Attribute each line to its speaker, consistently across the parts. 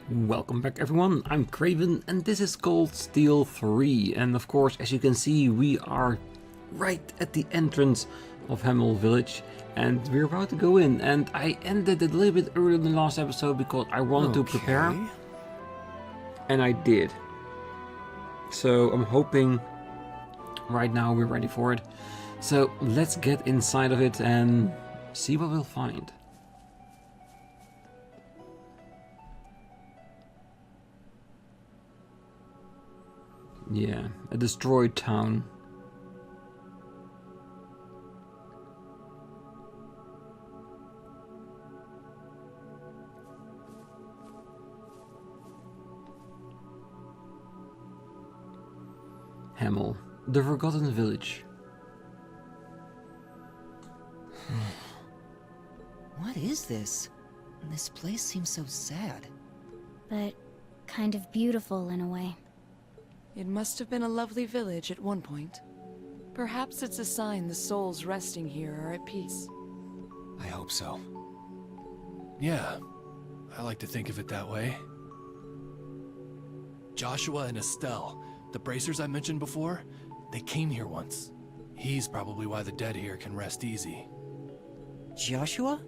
Speaker 1: Welcome back everyone, I'm Craven and this is called Steel 3, and of course as you can see we are right at the entrance of Hamel village and we're about to go in, and I ended it a little bit earlier than the last episode because I wanted to prepare, and I did. So I'm hoping right now we're ready for it. So let's get inside of it and see what we'll find. Yeah, a destroyed town. Hamel, the forgotten village.
Speaker 2: What is this? This place seems so sad.
Speaker 3: But kind of beautiful in a way.
Speaker 4: It must have been a lovely village at one point. Perhaps it's a sign the souls resting here are at peace.
Speaker 5: I hope so. Yeah, I like to think of it that way. Joshua and Estelle, the bracers I mentioned before, they came here once. He's probably why the dead here can rest easy.
Speaker 2: Joshua?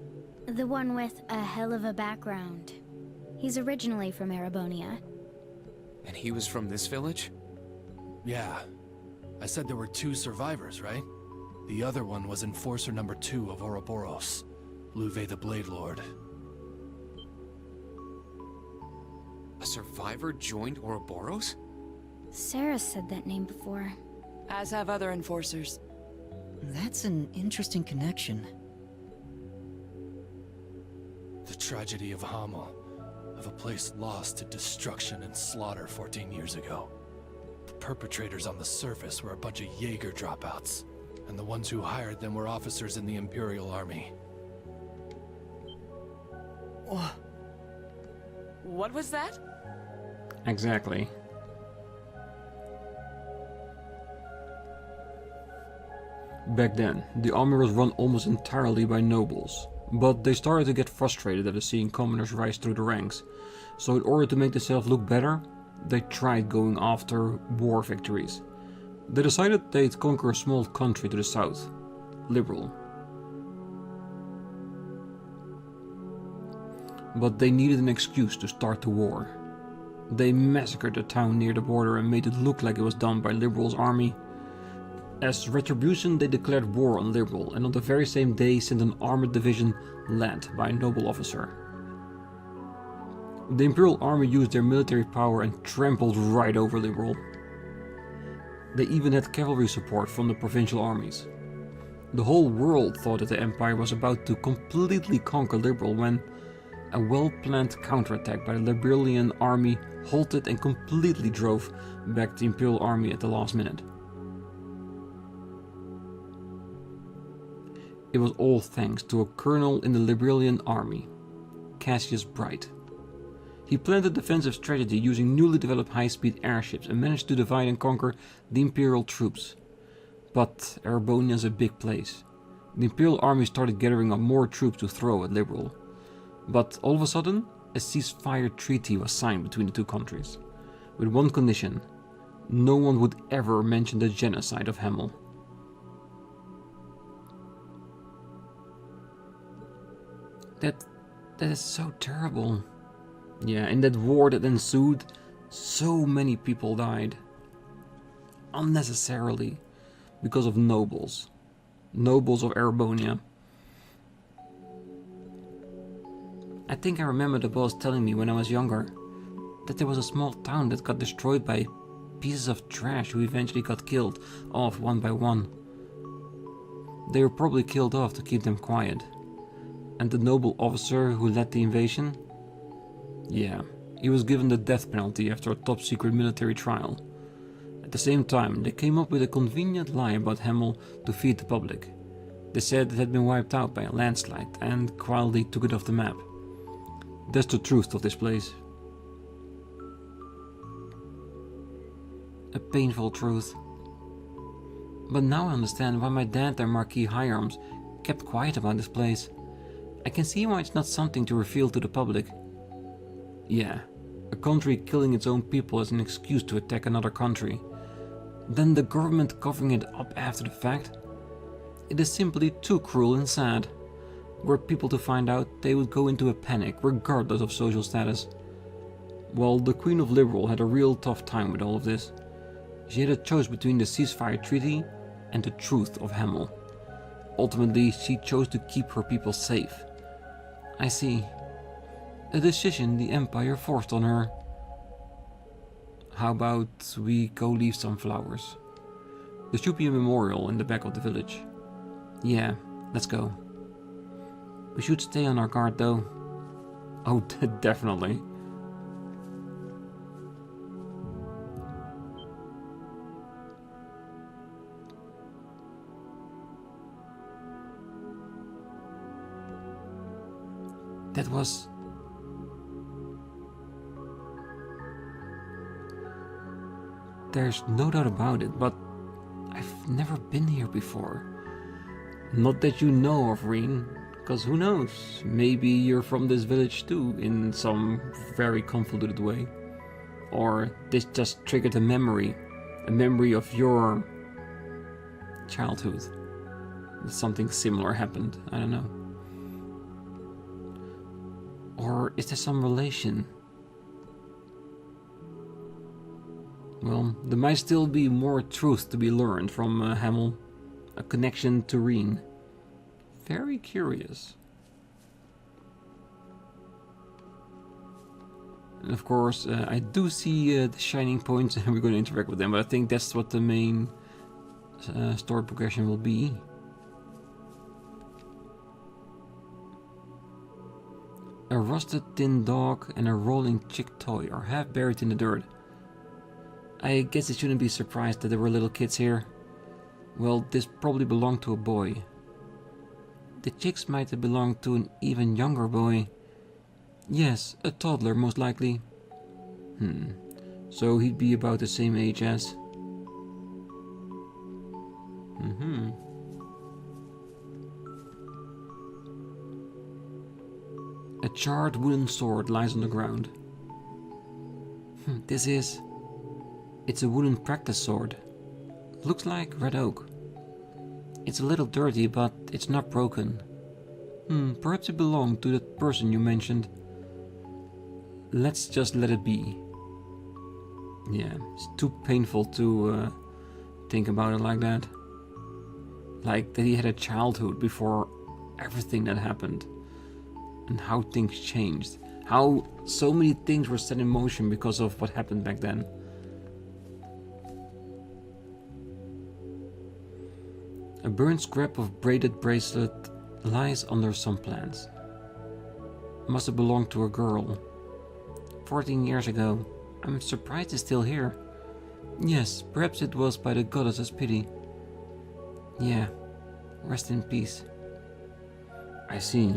Speaker 3: The one with a hell of a background. He's originally from Erebonian.
Speaker 6: And he was from this village?
Speaker 5: Yeah. I said there were 2 survivors, right? The other one was Enforcer number 2 of Ouroboros, Louvet the Blade Lord.
Speaker 6: A survivor joined Ouroboros?
Speaker 3: Sarah said that name before.
Speaker 4: As have other enforcers.
Speaker 2: That's an interesting connection.
Speaker 5: The tragedy of Hamel, of a place lost to destruction and slaughter 14 years ago. The perpetrators on the surface were a bunch of Jaeger dropouts, and the ones who hired them were officers in the Imperial Army.
Speaker 4: What was that?
Speaker 1: Exactly. Back then, the army was run almost entirely by nobles, but they started to get frustrated at seeing commoners rise through the ranks. So in order to make themselves look better, they tried going after war victories. They decided they'd conquer a small country to the south, Liberal. But they needed an excuse to start the war. They massacred the town near the border and made it look like it was done by Liberal's army. As retribution, they declared war on Liberal, and on the very same day sent an armored division led by a noble officer. The Imperial Army used their military power and trampled right over Liberal. They even had cavalry support from the provincial armies. The whole world thought that the Empire was about to completely conquer Liberal when a well-planned counterattack by the Liberalian army halted and completely drove back the Imperial Army at the last minute. It was all thanks to a colonel in the Liberalian army, Cassius Bright. He planned a defensive strategy using newly developed high-speed airships and managed to divide and conquer the Imperial troops. But Erebonian is a big place. The Imperial army started gathering up more troops to throw at Liberal. But all of a sudden, a ceasefire treaty was signed between the 2 countries, with one condition: no one would ever mention the genocide of Hamel. That is so terrible. Yeah, in that war that ensued, so many people died. Unnecessarily. Because of nobles. Nobles of Erebonian. I think I remember the boss telling me when I was younger that there was a small town that got destroyed by pieces of trash who eventually got killed off one by one. They were probably killed off to keep them quiet. And the noble officer who led the invasion? Yeah, he was given the death penalty after a top-secret military trial. At the same time, they came up with a convenient lie about Hamel to feed the public. They said it had been wiped out by a landslide and quietly took it off the map. That's the truth of this place. A painful truth. But now I understand why my dad and Marquis Higharms kept quiet about this place. I can see why it's not something to reveal to the public. Yeah, A country killing its own people as an excuse to attack another country. Then the government covering it up after the fact? It is simply too cruel and sad. Were people to find out, they would go into a panic, regardless of social status. Well, the Queen of Liberal had a real tough time with all of this. She had a choice between the ceasefire treaty and the truth of Hamel. Ultimately, she chose to keep her people safe. I see. A decision the Empire forced on her. How about we go leave some flowers? There should be a memorial in the back of the village. Yeah, let's go. We should stay on our guard though. Oh, definitely. That was... There's no doubt about it, but I've never been here before. Not that you know of, Rean, because who knows, maybe you're from this village too, in some very convoluted way. Or this just triggered a memory of your childhood. Something similar happened, I don't know. Or is there some relation? Well, there might still be more truth to be learned from Hamel. A connection to Rean. Very curious. And of course, I do see the shining points and we're going to interact with them, but I think that's what the main story progression will be. A rusted tin dog and a rolling chick toy are half buried in the dirt. I guess it shouldn't be surprised that there were little kids here. Well, this probably belonged to a boy. The chicks might have belonged to an even younger boy. Yes, a toddler most likely. So he'd be about the same age as... A charred wooden sword lies on the ground. It's a wooden practice sword. Looks like red oak. It's a little dirty, but it's not broken. Perhaps it belonged to that person you mentioned. Let's just let it be. Yeah, it's too painful to think about it like that. Like that he had a childhood before everything that happened. And how things changed. How so many things were set in motion because of what happened back then. A burnt scrap of braided bracelet lies under some plants. Must have belonged to a girl. 14 years ago. I'm surprised it's still here. Yes, perhaps it was by the goddess's pity. Yeah, rest in peace. I see.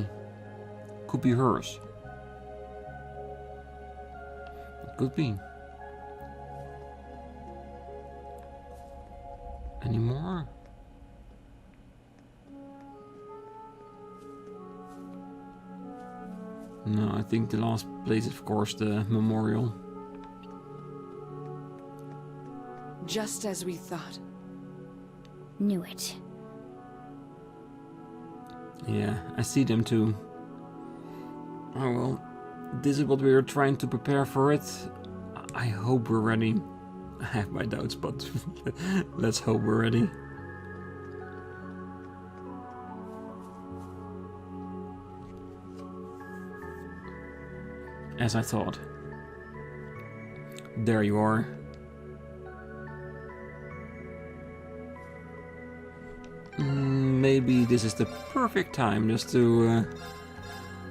Speaker 1: Could be hers. It could be. Any more? No, I think the last place is of course the memorial.
Speaker 4: Just as we thought.
Speaker 3: Knew it.
Speaker 1: Yeah, I see them too. Oh well, this is what we are trying to prepare for it. I hope we're ready. I have my doubts, but let's hope we're ready. As I thought. There you are. Maybe this is the perfect time just to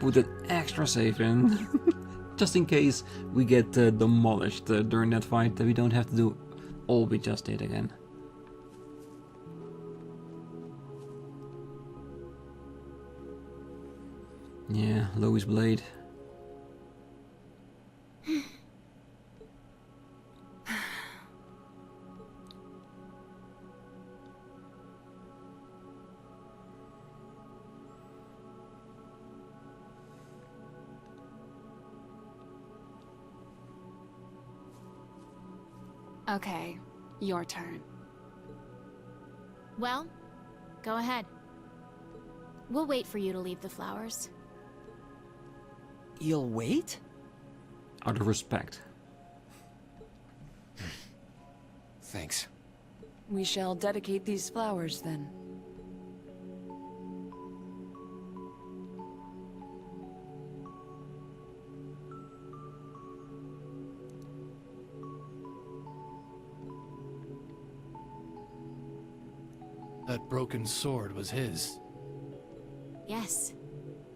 Speaker 1: put an extra save in. Just in case we get demolished during that fight, that we don't have to do all we just did again. Yeah, Lois Blade.
Speaker 7: Okay, your turn.
Speaker 3: Well, go ahead. We'll wait for you to leave the flowers.
Speaker 2: You'll wait?
Speaker 1: Out of respect.
Speaker 6: Thanks.
Speaker 4: We shall dedicate these flowers then.
Speaker 5: That broken sword was his.
Speaker 3: Yes,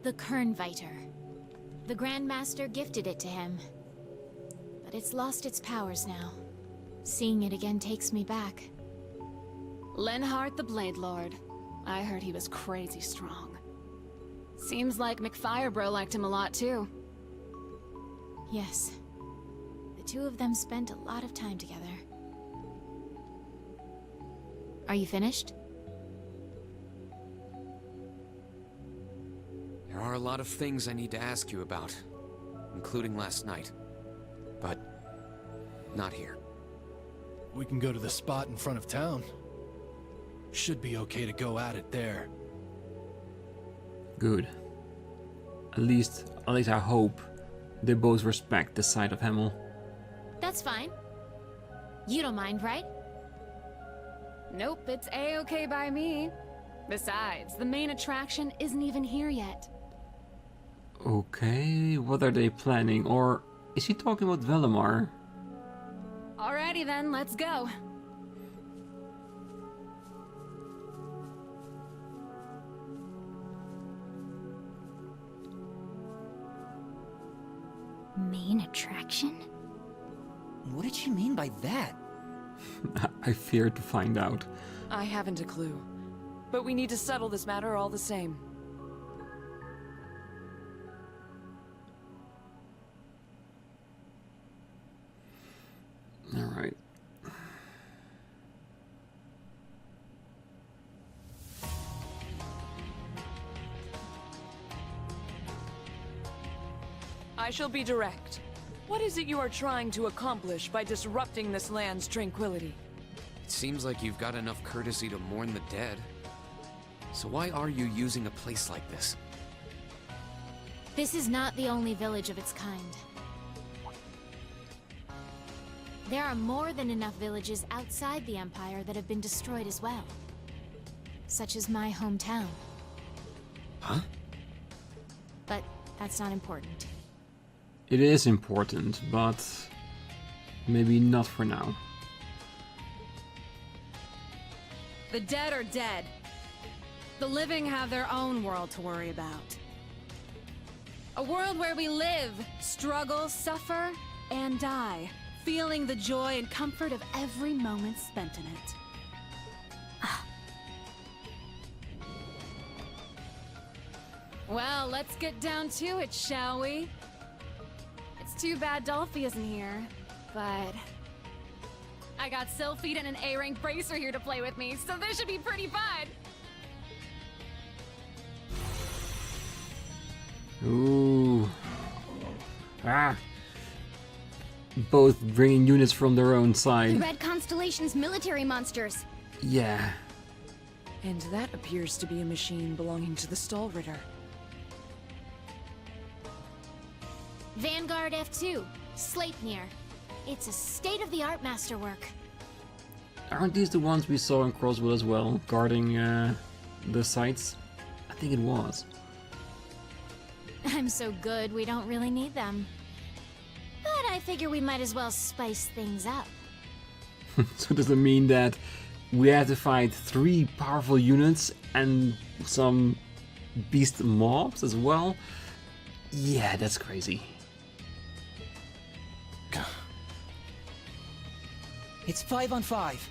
Speaker 3: the Kernviter. The Grandmaster gifted it to him. But it's lost its powers now. Seeing it again takes me back.
Speaker 7: Lenhart the Blade Lord. I heard he was crazy strong. Seems like McFirebro liked him a lot too.
Speaker 3: Yes. The two of them spent a lot of time together. Are you finished?
Speaker 6: There are a lot of things I need to ask you about, including last night. But not here.
Speaker 5: We can go to the spot in front of town. Should be okay to go at it there.
Speaker 1: Good. At least I hope they both respect the side of Hamel.
Speaker 3: That's fine. You don't mind, right?
Speaker 7: Nope, it's a-okay by me. Besides, the main attraction isn't even here yet.
Speaker 1: Okay, what are they planning? Or is he talking about Velimar?
Speaker 7: Alrighty then, let's go.
Speaker 3: Main attraction?
Speaker 2: What did she mean by that?
Speaker 1: I fear to find out.
Speaker 4: I haven't a clue. But we need to settle this matter all the same.
Speaker 1: Alright.
Speaker 4: I shall be direct. What is it you are trying to accomplish by disrupting this land's tranquility?
Speaker 6: It seems like you've got enough courtesy to mourn the dead. So why are you using a place like this?
Speaker 3: This is not the only village of its kind. There are more than enough villages outside the Empire that have been destroyed as well. Such as my hometown.
Speaker 6: Huh?
Speaker 3: But that's not important.
Speaker 1: It is important, but maybe not for now.
Speaker 7: The dead are dead. The living have their own world to worry about. A world where we live, struggle, suffer, and die, feeling the joy and comfort of every moment spent in it. Well, let's get down to it, shall we? It's too bad Dolphy isn't here, but I got Sylphid and an A-rank bracer here to play with me, so this should be pretty fun!
Speaker 1: Ooh. Ah. Both bringing units from their own
Speaker 3: The
Speaker 1: side.
Speaker 3: Red Constellation's military monsters.
Speaker 1: Yeah.
Speaker 4: And that appears to be a machine belonging to the Stallritter.
Speaker 3: Vanguard F2, Sleipnir. It's a state-of-the-art masterwork.
Speaker 1: Aren't these the ones we saw in Crossbell as well, guarding the sites? I think it was.
Speaker 3: I'm so good, we don't really need them. But I figure we might as well spice things up.
Speaker 1: So does it mean that we have to fight 3 powerful units and some beast mobs as well? Yeah, that's crazy.
Speaker 2: It's 5 on 5.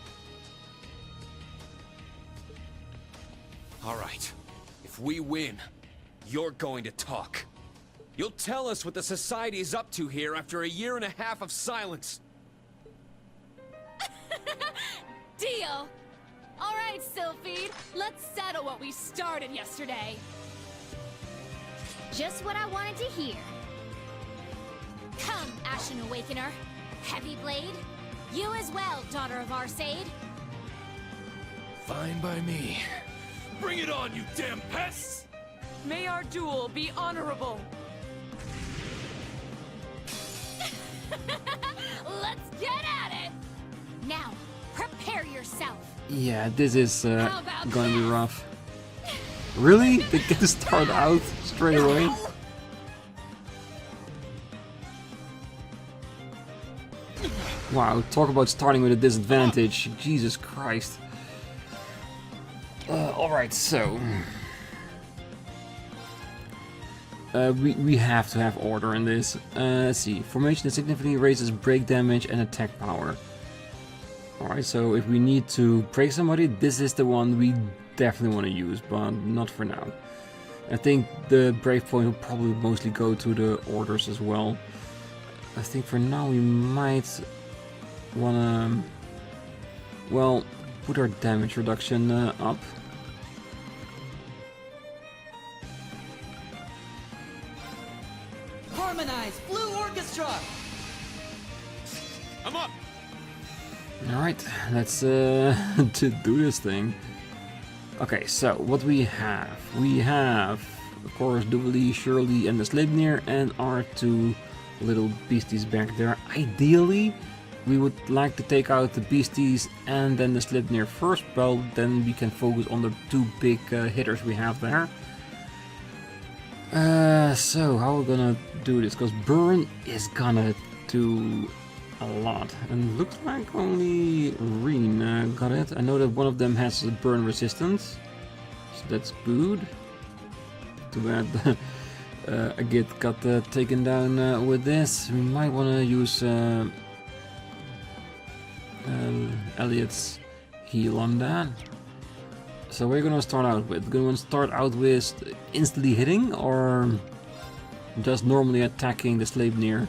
Speaker 6: All right. If we win, you're going to talk. You'll tell us what the Society is up to here after a year and a half of silence.
Speaker 7: Deal! Alright, Sylphid, let's settle what we started yesterday.
Speaker 3: Just what I wanted to hear. Come, Ashen Awakener. Heavy Blade. You as well, daughter of Arsaid.
Speaker 5: Fine by me. Bring it on, you damn pests!
Speaker 4: May our duel be honorable.
Speaker 3: Let's get at it! Now, prepare yourself.
Speaker 1: Yeah, this is
Speaker 3: How about
Speaker 1: gonna be
Speaker 3: this?
Speaker 1: rough. Really? They get to start out straight away? Wow, talk about starting with a disadvantage. Jesus Christ. Alright, so... we have to have order in this. Let's see. Formation that significantly raises break damage and attack power. Alright, so if we need to break somebody, this is the one we definitely want to use, but not for now. I think the brave point will probably mostly go to the orders as well. I think for now we might wanna, well, put our damage reduction up.
Speaker 8: Harmonize Blue Orchestra!
Speaker 6: I'm up!
Speaker 1: Alright, let's to do this thing. Okay, so what we have? We have, of course, Duvalie, Shirley, and the Sleipnir, and our two little beasties back there. Ideally, we would like to take out the beasties and then the Sleipnir first, well, then we can focus on the two big hitters we have there. So, how are we gonna do this? Because Burn is gonna do a lot, and looks like only Rean got it. I know that one of them has a burn resistance, so that's good. Too bad Agit got taken down with this. We might want to use Elliot's heal on that. So we're gonna start out with. Gonna start out with instantly hitting, or just normally attacking the Sleipnir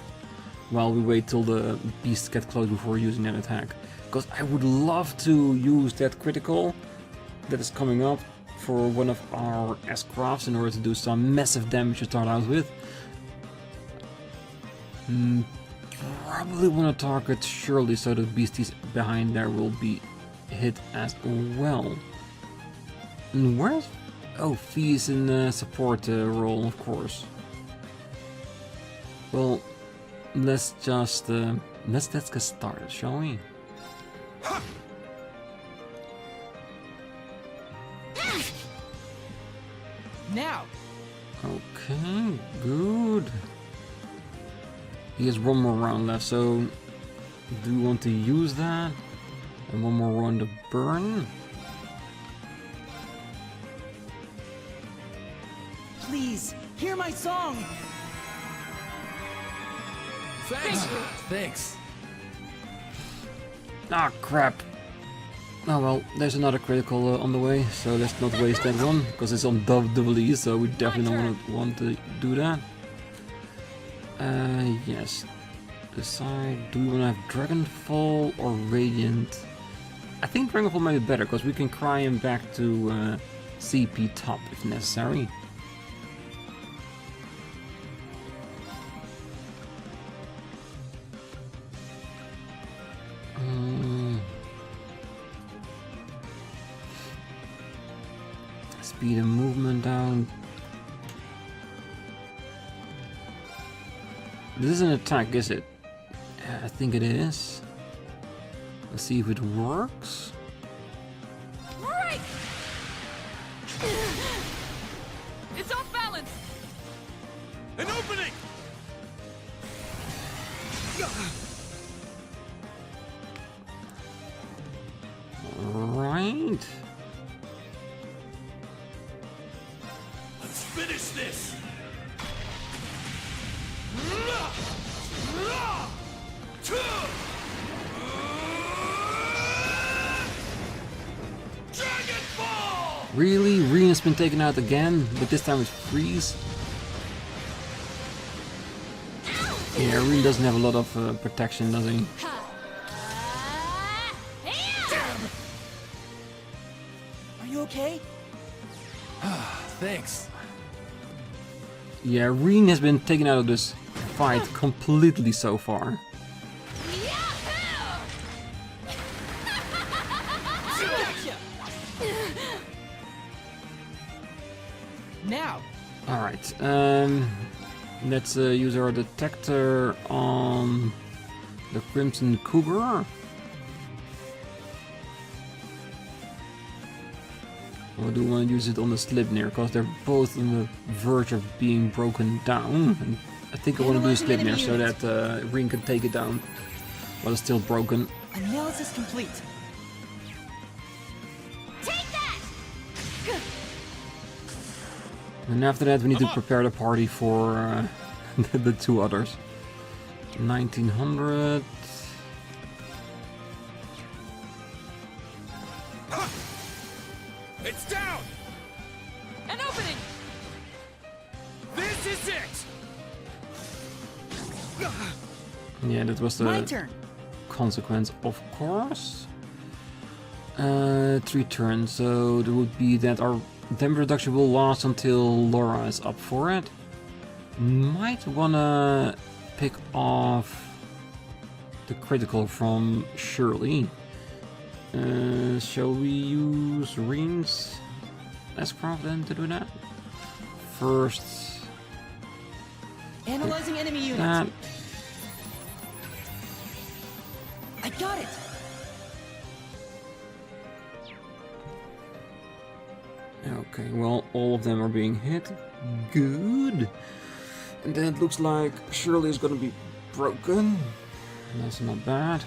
Speaker 1: while we wait till the beasts get close before using that attack. Because I would love to use that critical that is coming up for one of our S-crafts in order to do some massive damage to start out with. Probably want to target Shirley so the beasties behind there will be hit as well. And where's... oh, Fee is in the support role, of course. Well, let's just let's get started, shall we?
Speaker 8: Now!
Speaker 1: Okay, good. He has one more round left, so do we want to use that? And one more round of burn?
Speaker 8: Please, hear my song!
Speaker 5: Thanks! Thanks!
Speaker 1: Ah, crap. Oh well, there's another critical on the way, so let's not waste that one, because it's on Duvalie, so we definitely don't want to do that. Yes. Decide, do we want to have Dragonfall or Radiant? I think Dragonfall might be better, because we can cry him back to CP top if necessary. Speed and movement down. This is an attack, is it? I think it is. Let's see if it works.
Speaker 4: Right! It's off balance!
Speaker 5: An opening!
Speaker 1: Right.
Speaker 5: Let's finish this! Dragonfall!
Speaker 1: Really? Rean has been taken out again, but this time it's freeze. Yeah, Rean doesn't have a lot of protection, does he?
Speaker 8: Are you okay?
Speaker 5: Thanks.
Speaker 1: Yeah, Rean has been taken out of this fight completely so far.
Speaker 8: Now!
Speaker 1: Alright, let's use our detector on the Crimson Cougar. Or do we want to use it on the Slipnir? Because they're both on the verge of being broken down. And I think I want to do a Slipnir so that Rean can take it down while it's still broken.
Speaker 8: Analysis complete.
Speaker 3: Take that!
Speaker 1: And after that we need to prepare the party for the two others. 1900.
Speaker 6: It's down!
Speaker 4: An opening!
Speaker 6: This is it!
Speaker 1: Yeah, that was
Speaker 8: My
Speaker 1: the
Speaker 8: turn.
Speaker 1: consequence, of course. 3 turns, so there would be that our damage reduction will last until Laura is up for it. Might wanna pick off the critical from Shirley. Shall we use Rean's S-Craft then to do that? First,
Speaker 8: Analyzing enemy unit.
Speaker 1: that.
Speaker 8: I got it.
Speaker 1: Okay, well, all of them are being hit. Good. And then it looks like Shirley is gonna be broken. That's not bad.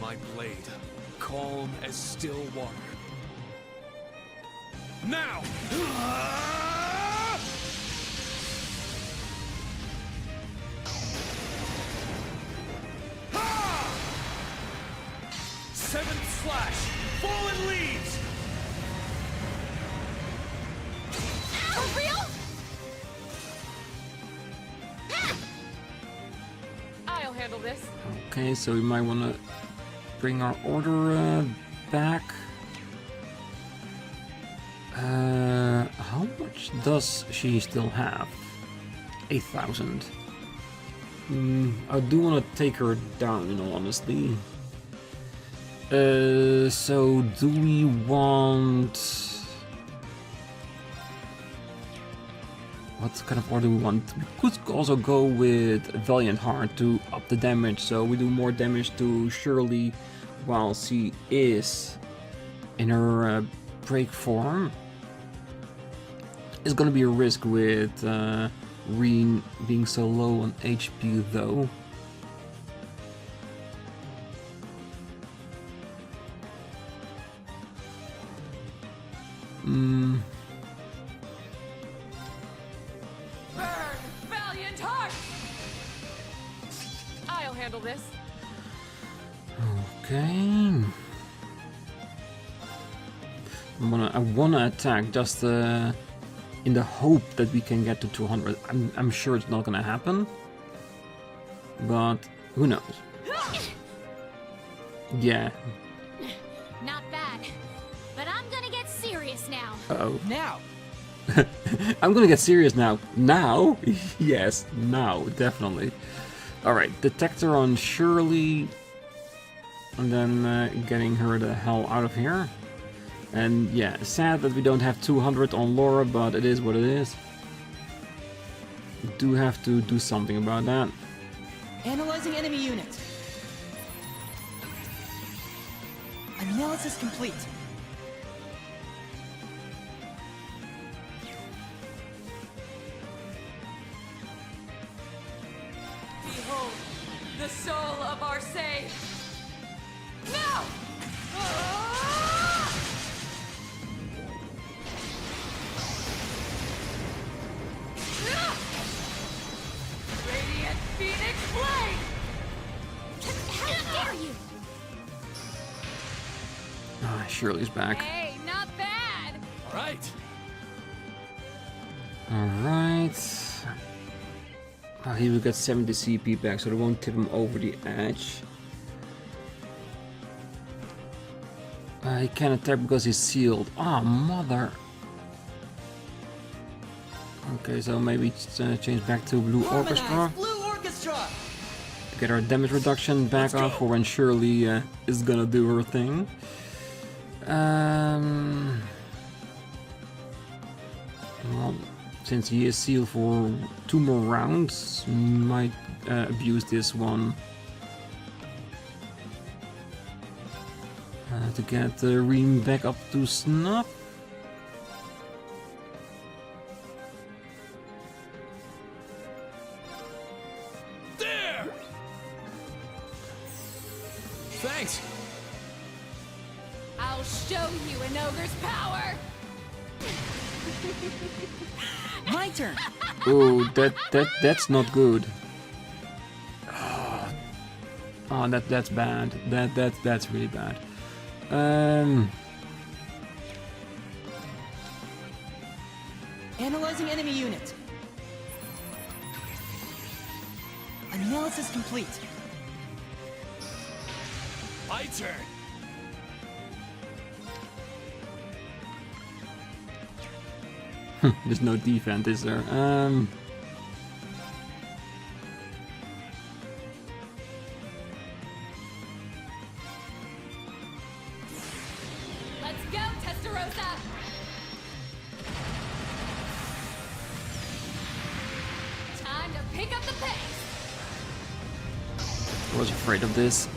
Speaker 6: My blade, calm as still water. Now! 7th slash! Fallen leaves!
Speaker 3: For real?
Speaker 4: I'll handle this.
Speaker 1: Okay, so we might want to bring our order back. How much does she still have? 8,000. I do want to take her down, in all honesty. So do we want... What kind of order do we want? We could also go with Valiant Heart to up the damage, so we do more damage to Shirley while she is in her break form. It's gonna be a risk with Rean being so low on HP though.
Speaker 4: Burn, Valiant Heart! I'll handle this.
Speaker 1: Okay. I wanna attack just in the hope that we can get to 200. I'm sure it's not gonna happen, but who knows? Yeah.
Speaker 3: Not bad. But I'm gonna get serious now.
Speaker 1: Uh-oh.
Speaker 8: Now.
Speaker 1: I'm gonna get serious now. Now? Yes, now, definitely. Alright, detector on Shirley. And then getting her the hell out of here. And yeah, sad that we don't have 200 on Laura, but it is what it is. We do have to do something about that.
Speaker 8: Analyzing enemy unit. Analysis complete.
Speaker 4: Behold, the soul of our sage. Now! Radiant Phoenix Blade!
Speaker 3: How dare you?
Speaker 1: Ah, Shirley's back.
Speaker 7: Hey, not bad.
Speaker 5: Alright.
Speaker 1: Alright. Oh, he will get 70 CP back, so they won't tip him over the edge. He can't attack because he's sealed. Ah, mother. Okay, so maybe change back to Blue Orchestra.
Speaker 8: Harmonize Blue Orchestra.
Speaker 1: To get our damage reduction back up for when Shirley is gonna do her thing. Well, since he is sealed for 2 more rounds, might abuse this one. To get Rean back up to snuff.
Speaker 5: There! Thanks!
Speaker 7: I'll show you an ogre's power!
Speaker 8: My turn.
Speaker 1: Oh, that's not good. Oh, that's bad. That's really bad.
Speaker 8: Analyzing enemy unit. Analysis complete.
Speaker 5: My turn!
Speaker 1: There's no defense, is there?
Speaker 7: Let's go, Testarossa! Time to pick up the pace!
Speaker 1: I was afraid of this.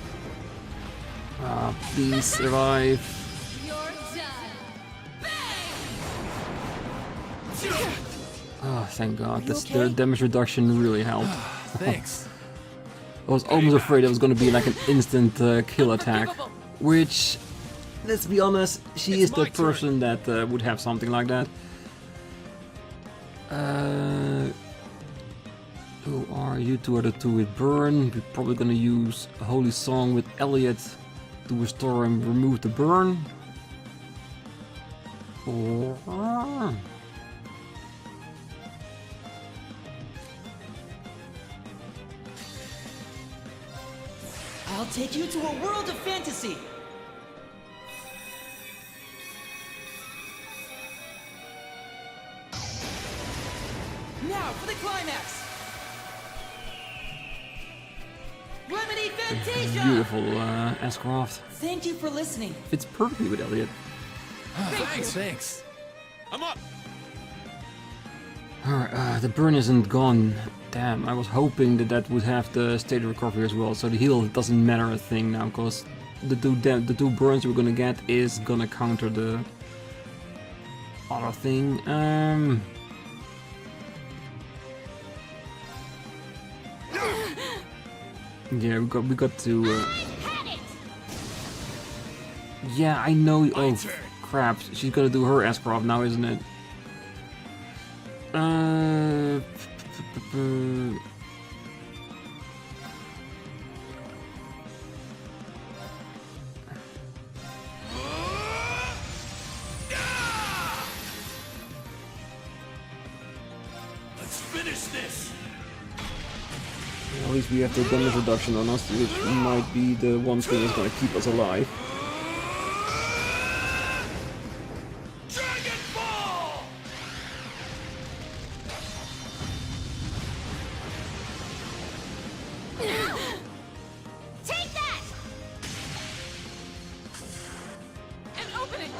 Speaker 1: Please survive.
Speaker 7: You're done! Bang!
Speaker 1: Oh, thank God. The damage reduction really helped.
Speaker 5: Thanks.
Speaker 1: I was almost afraid it was going to be like an instant kill attack. Which, let's be honest, she is the person that would have something like that. Who are you? 2 are the 2 with burn. We're probably going to use a holy song with Elliot to restore and remove the burn. Or...
Speaker 8: I'll take you to a world of fantasy. Now for the climax. Remedy Fantasia!
Speaker 1: Beautiful, Ascroft.
Speaker 8: Thank you for listening.
Speaker 1: Fits perfectly with Elliot.
Speaker 5: Thanks.
Speaker 6: I'm up!
Speaker 1: Alright, the burn isn't gone. Damn, I was hoping that would have the state of recovery as well, so the heal doesn't matter a thing now, because the two burns we're gonna get is gonna counter the other thing. Yeah, we got to. Yeah, I know. Oh, crap! She's gonna do her Ascroft now, isn't it?
Speaker 5: Let's finish this!
Speaker 1: At least we have the damage reduction on us, which might be the one thing that's gonna keep us alive.
Speaker 5: Dragon Ball!
Speaker 3: Take that!
Speaker 7: And open it!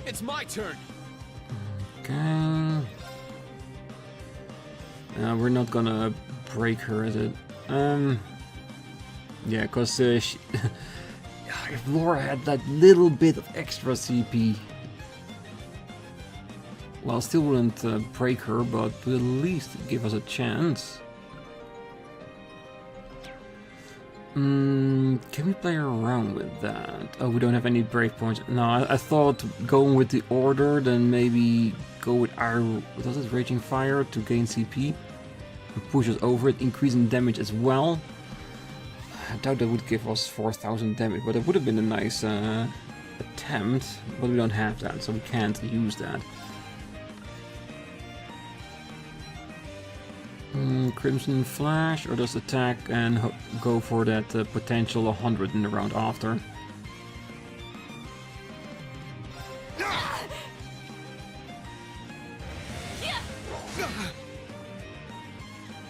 Speaker 6: It's my turn!
Speaker 1: Okay. We're not gonna break her, is it? Yeah, cause if Laura had that little bit of extra CP, well, still wouldn't break her, but would at least give us a chance. Can we play around with that? Oh, we don't have any break points. No, I thought going with the order, then maybe go with our, what was it, Raging Fire to gain CP. And push us over it, increasing damage as well. I doubt that would give us 4,000 damage, but it would have been a nice attempt. But we don't have that, so we can't use that. Crimson Flash, or just attack and go for that potential 100 in the round after.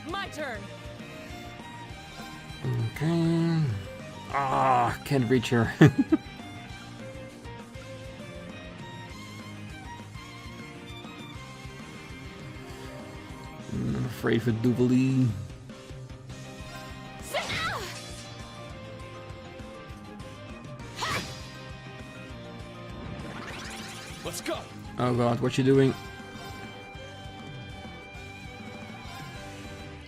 Speaker 7: My turn!
Speaker 1: Okay. Ah, can't reach her. I'm afraid for Duvalie.
Speaker 5: Let's go.
Speaker 1: Oh god, what you doing?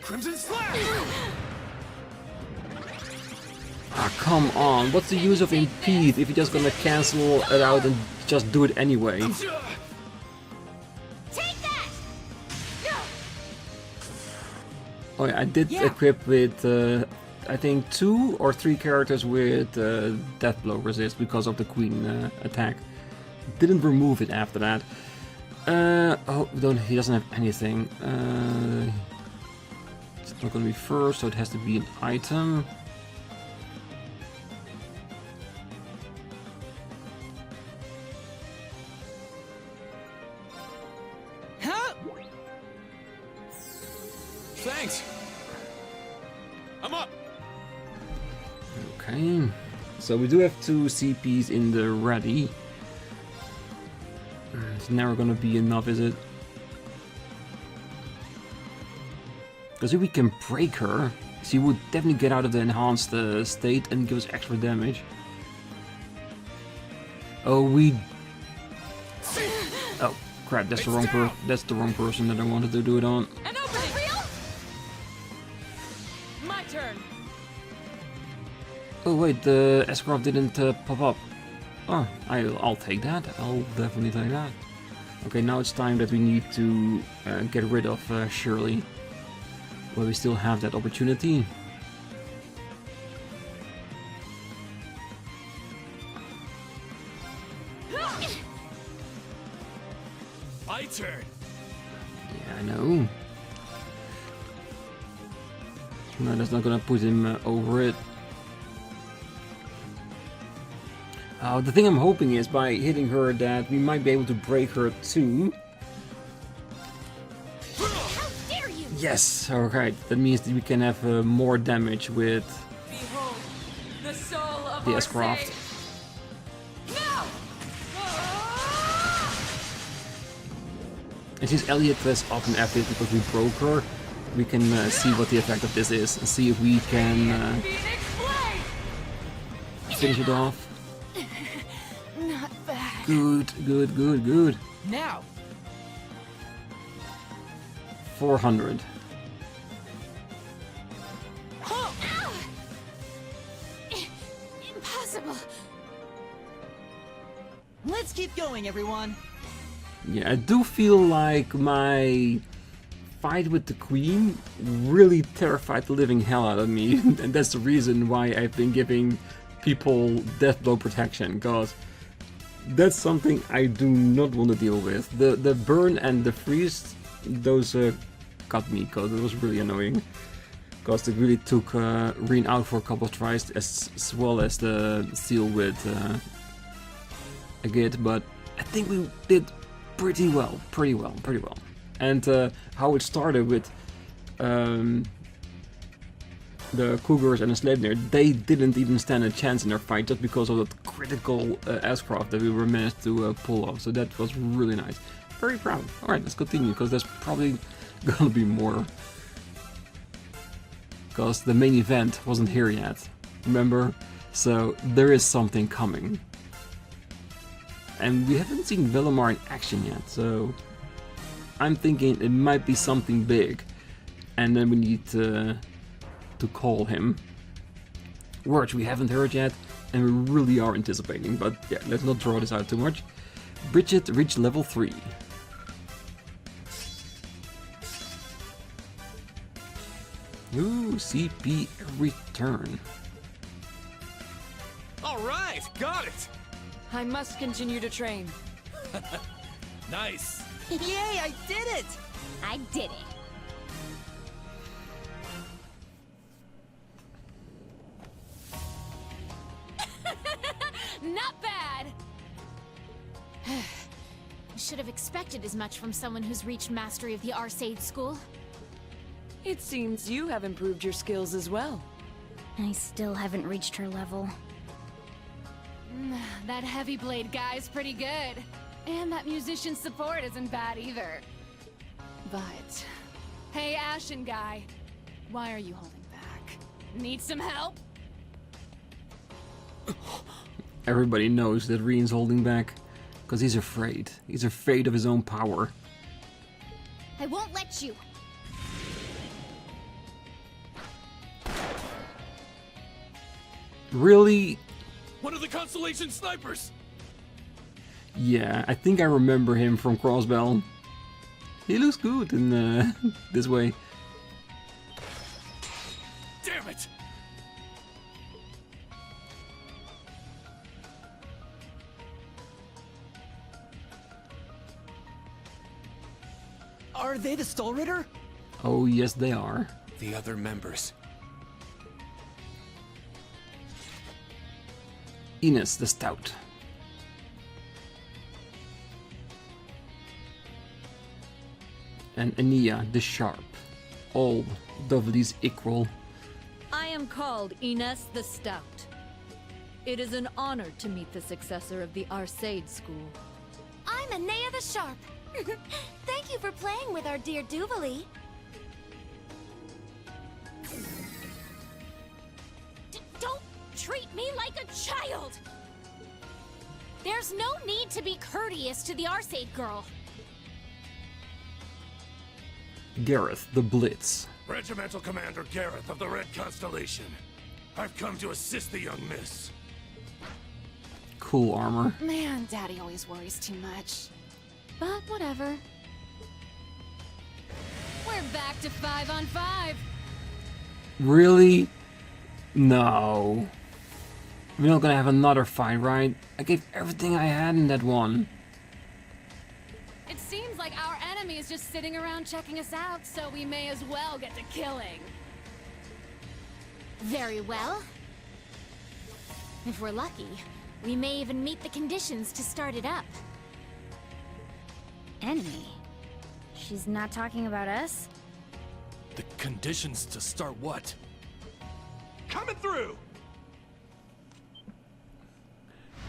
Speaker 5: Crimson Slash!
Speaker 1: Ah, come on. What's the use of impede if you're just gonna cancel it out and just do it anyway?
Speaker 3: Take that!
Speaker 1: Oh yeah, I did equip with, I think 2 or 3 characters with death blow resist because of the queen attack. Didn't remove it after that. Oh, he doesn't have anything. It's not gonna be first, so it has to be an item.
Speaker 5: Thanks. I'm up.
Speaker 1: Okay, so we do have 2 CPs in the ready. It's never gonna be enough, is it? Because if we can break her, she would definitely get out of the enhanced state and give us extra damage. Oh, oh crap! That's the wrong person that I wanted to do it on.
Speaker 4: An opening! My turn!
Speaker 1: Oh wait, the S-Craft didn't pop up. Oh, I'll take that. I'll definitely take that. Okay, now it's time that we need to get rid of Shirley. Well, we still have that opportunity.
Speaker 5: My turn.
Speaker 1: Yeah, I know. No, that's not gonna put him over it. The thing I'm hoping is by hitting her that we might be able to break her too.
Speaker 3: How dare you!
Speaker 1: Yes, alright. That means that we can have more damage with
Speaker 4: Behold, the soul of
Speaker 1: the
Speaker 4: our
Speaker 1: S-Craft.
Speaker 4: sage. No!
Speaker 1: And since Elliot was up and active because we broke her, we can see what the effect of this is and see if we can finish it off.
Speaker 4: Not bad.
Speaker 1: Good, good, good, good.
Speaker 8: Now,
Speaker 1: 400.
Speaker 3: Impossible!
Speaker 8: let's keep going, everyone.
Speaker 1: Yeah, I do feel like my fight with the Queen really terrified the living hell out of me, and that's the reason why I've been giving people death blow protection, because that's something I do not want to deal with. The burn and the freeze, those got me, because it was really annoying. Because it really took Rean out for a couple of tries, as well as the seal with a git, but I think we did pretty well. And how it started with the Cougars and the Sleipnir, they didn't even stand a chance in their fight just because of that critical S-Craft that we were managed to pull off. So that was really nice. Very proud. Alright, let's continue, because there's probably gonna be more. Because the main event wasn't here yet, remember? So there is something coming. And we haven't seen Velimar in action yet, so I'm thinking it might be something big. And then we need to call him. Words we haven't heard yet, and we really are anticipating, but yeah, let's not draw this out too much. Bridget reached level 3. Ooh, CP every turn.
Speaker 5: Alright, got it!
Speaker 4: I must continue to train.
Speaker 5: Nice!
Speaker 8: Yay, I did it!
Speaker 3: I did it. Not bad! Should have expected as much from someone who's reached mastery of the Arcade school.
Speaker 4: It seems you have improved your skills as well.
Speaker 9: I still haven't reached her level.
Speaker 7: That heavy blade guy's pretty good. And that musician's support isn't bad either. But Hey, Ashen guy. Why are you holding back? Need some help?
Speaker 1: Everybody knows that Rean's holding back, because he's afraid. He's afraid of his own power.
Speaker 3: I won't let you.
Speaker 1: Really?
Speaker 5: One of the Constellation snipers!
Speaker 1: Yeah, I think I remember him from Crossbell. He looks good in this way.
Speaker 5: Damn it!
Speaker 8: Are they the Stole Ritter?
Speaker 1: Oh yes, they are.
Speaker 6: The other members.
Speaker 1: Ines the Stout. And Ania the Sharp. All Dovely's equal.
Speaker 10: I am called Ines the Stout. It is an honor to meet the successor of the Arcade School.
Speaker 3: I'm Anea the Sharp. Thank you for playing with our dear Duvally. Don't treat me like a child! There's no need to be courteous to the Arcade girl.
Speaker 1: Gareth the Blitz.
Speaker 11: Regimental Commander Gareth of the Red Constellation. I've come to assist the young miss.
Speaker 1: Cool armor.
Speaker 7: Man, Daddy always worries too much. But whatever. We're back to 5-on-5.
Speaker 1: Really? No. We're not gonna have another fight, right? I gave everything I had in that one.
Speaker 7: It seems like our enemy is just sitting around checking us out, so we may as well get to killing.
Speaker 3: Very well. If we're lucky, we may even meet the conditions to start it up.
Speaker 9: Enemy? She's not talking about us?
Speaker 5: The conditions to start what?
Speaker 11: Coming through!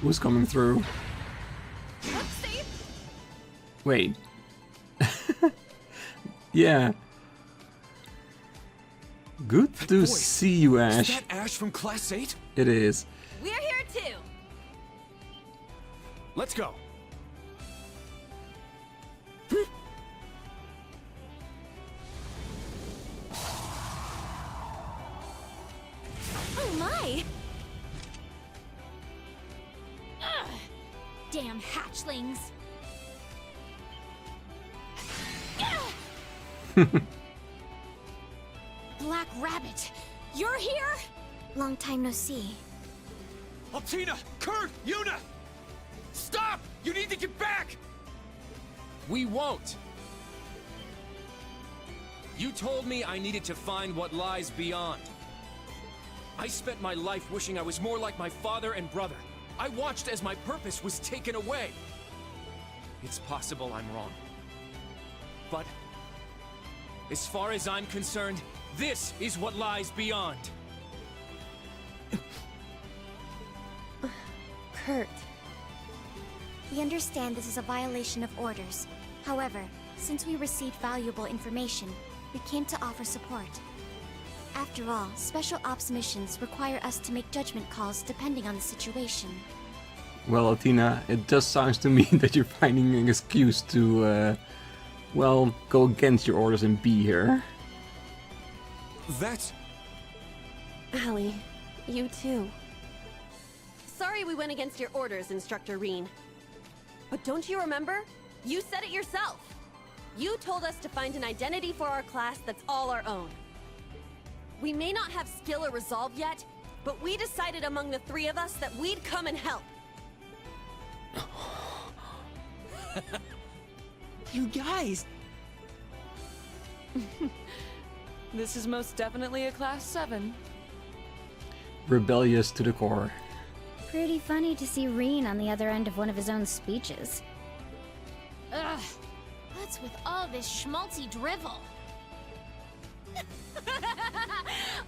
Speaker 1: Who's coming through?
Speaker 7: Whoopsie!
Speaker 1: Wait. Yeah. Good
Speaker 6: That
Speaker 1: to
Speaker 6: voice.
Speaker 1: see you, Ash.
Speaker 6: Is that Ash from Class 8?
Speaker 1: It is.
Speaker 7: We're here too!
Speaker 6: Let's go.
Speaker 3: Oh my! Ugh. Damn hatchlings! Black Rabbit, you're here? Long time no see.
Speaker 6: Altina! Kurt! Yuna! Stop! You need to get back! We won't! You told me I needed to find what lies beyond. I spent my life wishing I was more like my father and brother. I watched as my purpose was taken away. It's possible I'm wrong. But as far as I'm concerned, this is what lies beyond.
Speaker 3: Kurt. We understand this is a violation of orders. However, since we received valuable information, we came to offer support. After all, special ops missions require us to make judgment calls depending on the situation.
Speaker 1: Well, Athena, it just sounds to me that you're finding an excuse to, well, go against your orders and be here.
Speaker 6: That's...
Speaker 12: Allie, you too. Sorry we went against your orders, Instructor Rean. But don't you remember? You said it yourself. You told us to find an identity for our class that's all our own. We may not have skill or resolve yet, but we decided among the three of us that we'd come and help.
Speaker 8: You guys!
Speaker 4: This is most definitely a Class 7.
Speaker 1: Rebellious to the core.
Speaker 9: Pretty funny to see Rean on the other end of one of his own speeches.
Speaker 3: Ugh. What's with all this schmaltzy drivel?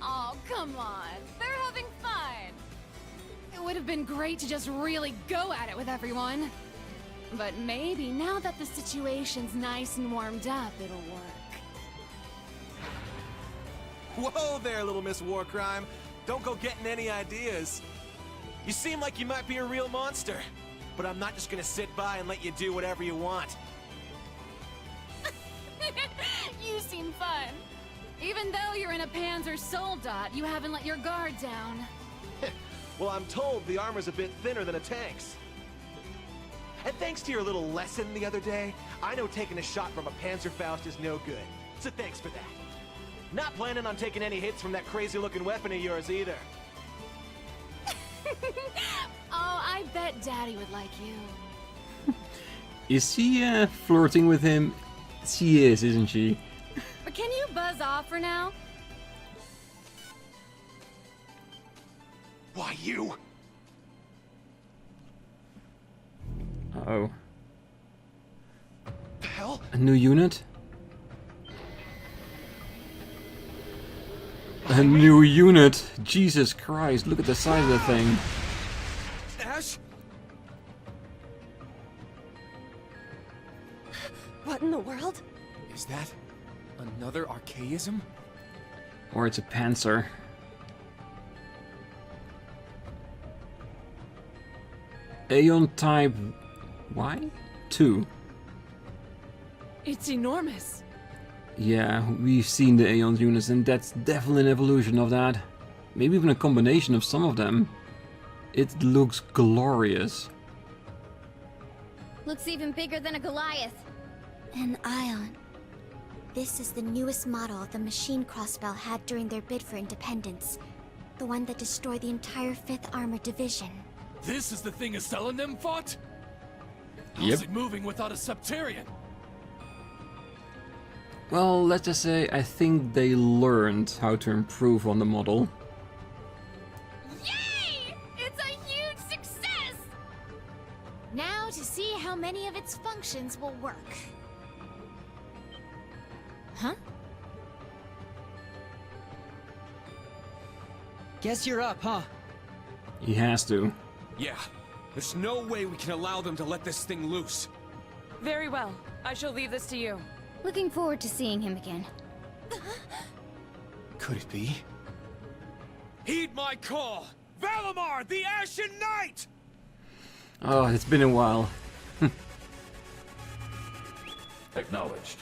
Speaker 7: Oh, come on. They're having fun. It would have been great to just really go at it with everyone. But maybe now that the situation's nice and warmed up, it'll work.
Speaker 13: Whoa there, little Miss Warcrime. Don't go getting any ideas. You seem like you might be a real monster, but I'm not just gonna sit by and let you do whatever you want.
Speaker 7: You seem fun. Even though you're in a Panzer Soldat, you haven't let your guard down.
Speaker 13: Well, I'm told the armor's a bit thinner than a tank's. And thanks to your little lesson the other day, I know taking a shot from a Panzerfaust is no good. So thanks for that. Not planning on taking any hits from that crazy-looking weapon of yours either.
Speaker 7: Oh, I bet Daddy would like you.
Speaker 1: Is she flirting with him? She is, isn't she?
Speaker 7: But can you buzz off for now?
Speaker 13: Why, you?
Speaker 1: Uh-oh.
Speaker 13: The hell?
Speaker 1: A new unit? A new unit! Jesus Christ, look at the size of the thing.
Speaker 13: Ash?
Speaker 12: What in the world?
Speaker 6: Is that another archaism?
Speaker 1: Or it's a Panzer. Aeon type... Y? 2.
Speaker 4: It's enormous.
Speaker 1: Yeah, we've seen the Aeon units and that's definitely an evolution of that. Maybe even a combination of some of them. It looks glorious.
Speaker 9: Looks even bigger than a Goliath.
Speaker 3: An Ion. This is the newest model the machine Crossbell had during their bid for independence. The one that destroyed the entire 5th Armored Division.
Speaker 5: This is the thing Estelle and them fought?
Speaker 1: Yep.
Speaker 5: How's it moving without a Septarian?
Speaker 1: Well, let's just say I think they learned how to improve on the model.
Speaker 7: Yay! It's a huge success!
Speaker 3: Now to see how many of its functions will work. Huh?
Speaker 8: Guess you're up, huh?
Speaker 1: He has to.
Speaker 6: Yeah. There's no way we can allow them to let this thing loose.
Speaker 4: Very well. I shall leave this to you.
Speaker 9: Looking forward to seeing him again.
Speaker 6: Could it be? Heed my call! Valimar, the Ashen Knight!
Speaker 1: Oh, it's been a while.
Speaker 14: Acknowledged.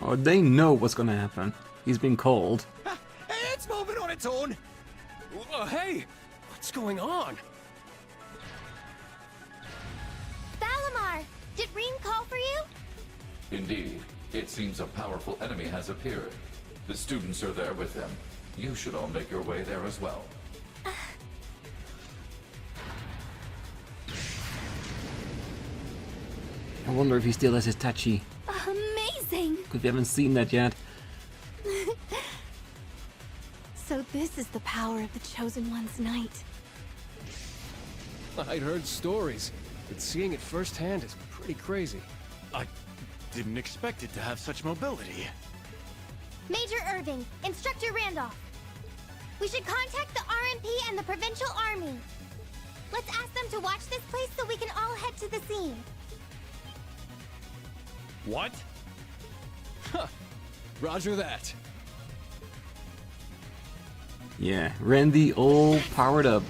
Speaker 1: Oh, they know what's gonna happen. He's been called.
Speaker 13: It's moving on its own!
Speaker 6: Hey! What's going on?
Speaker 3: Valimar! Did Rean call for you?
Speaker 14: Indeed. It seems a powerful enemy has appeared. The students are there with him. You should all make your way there as well.
Speaker 1: I wonder if he still has his Tachi.
Speaker 3: Amazing!
Speaker 1: Because we haven't seen that yet.
Speaker 12: So this is the power of the Chosen One's night.
Speaker 6: I'd heard stories, but seeing it firsthand is pretty crazy.
Speaker 11: I didn't expect it to have such mobility.
Speaker 3: Major Irving, Instructor Randolph. We should contact the RNP and the Provincial Army. Let's ask them to watch this place so we can all head to the scene.
Speaker 6: What? Huh. Roger that.
Speaker 1: Yeah, Randy all powered up.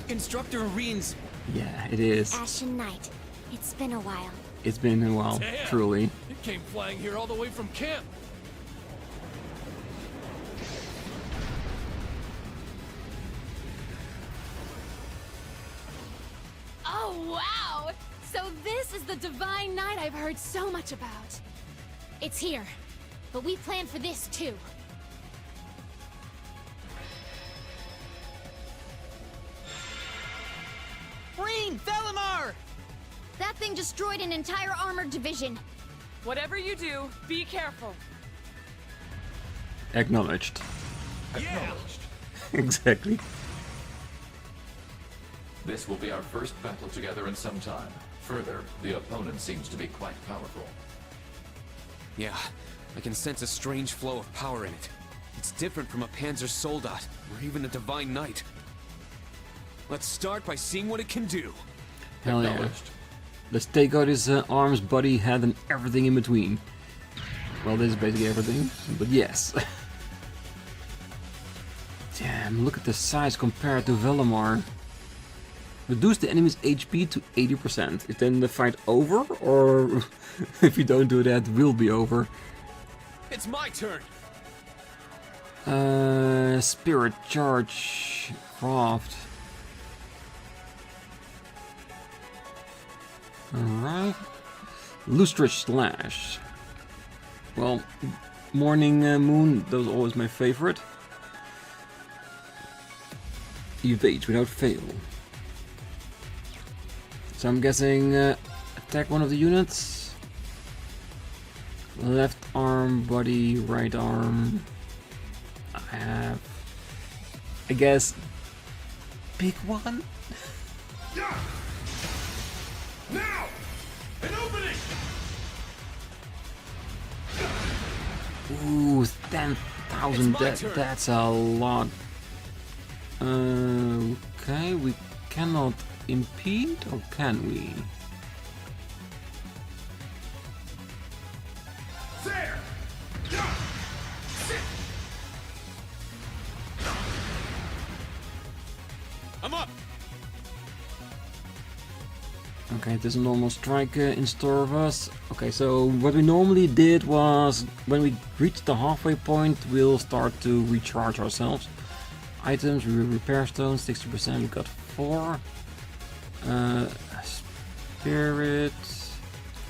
Speaker 6: Instructor Rean's...
Speaker 1: Yeah, it is.
Speaker 3: Ashen Knight. It's been a while.
Speaker 1: It's been a while,
Speaker 5: Damn.
Speaker 1: truly.
Speaker 5: It came flying here all the way from camp.
Speaker 7: Oh, wow! So this is the Divine Knight I've heard so much about.
Speaker 3: It's here. But we planned for this too.
Speaker 8: Rean! Valimar!
Speaker 9: That thing destroyed an entire armored division.
Speaker 4: Whatever you do, be careful.
Speaker 1: Acknowledged.
Speaker 14: Acknowledged.
Speaker 1: Exactly.
Speaker 14: This will be our first battle together in some time. Further, the opponent seems to be quite powerful.
Speaker 6: Yeah, I can sense a strange flow of power in it. It's different from a Panzer Soldat, or even a Divine Knight. Let's start by seeing what it can do.
Speaker 1: Hell yeah. Let's take out his arms, body, head, and everything in between. Well, this is basically everything, but yes. Damn, look at the size compared to Velimar. Reduce the enemy's HP to 80%. Is then the fight over? Or if you don't do that, will be over?
Speaker 6: It's my turn!
Speaker 1: Spirit Charge. Craft. Alright. Lustrous Slash. Well, Morning Moon, that was always my favorite. Evade without fail. So I'm guessing attack one of the units. Left arm, body, right arm. I guess pick one.
Speaker 11: Yeah. Now, an opening.
Speaker 1: Ooh, 10,000. That's a lot. Okay, we cannot impede, or can we?
Speaker 11: There. Yeah. Sit.
Speaker 6: I'm up.
Speaker 1: Okay, there's a normal strike in store of us. Okay, so what we normally did was, when we reach the halfway point, we'll start to recharge ourselves. Items, repair stones, 60%, we got 4. Spirit.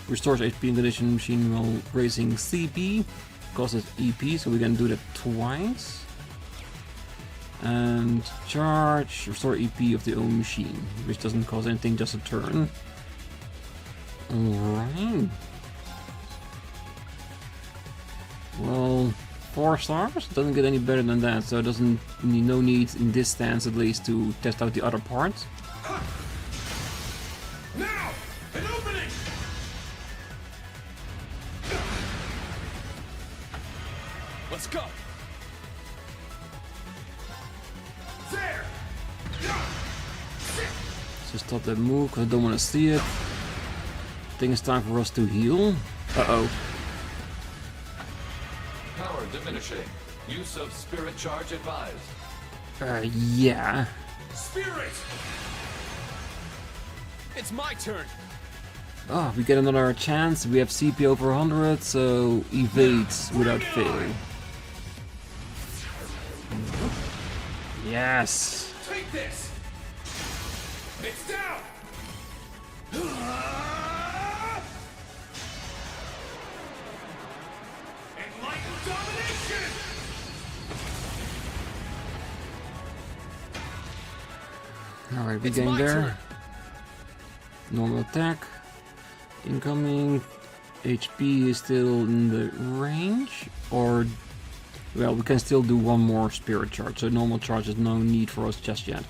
Speaker 1: Restores HP in condition machine while raising CP. Causes EP, so we can do that twice. And charge, restore EP of the own machine, which doesn't cost anything, just a turn. Alright. Well, 4 stars? Doesn't get any better than that, so it doesn't no need in this stance at least to test out the other parts.
Speaker 11: Now, an opening.
Speaker 6: Let's go.
Speaker 11: There.
Speaker 1: So stop that move because I don't want to see it. I think it's time for us to heal. Uh-oh.
Speaker 14: Power diminishing. Use of spirit charge advised.
Speaker 1: Yeah.
Speaker 11: Spirit.
Speaker 6: It's my turn.
Speaker 1: Oh, we get another chance. We have CP over 100, so evades without fail. Yes.
Speaker 11: Take this. It's down. Enlightened domination.
Speaker 1: Alright, we getting there. Normal attack. Incoming. HP is still in the range. Or, well, we can still do one more spirit charge. So normal charge is no need for us just yet.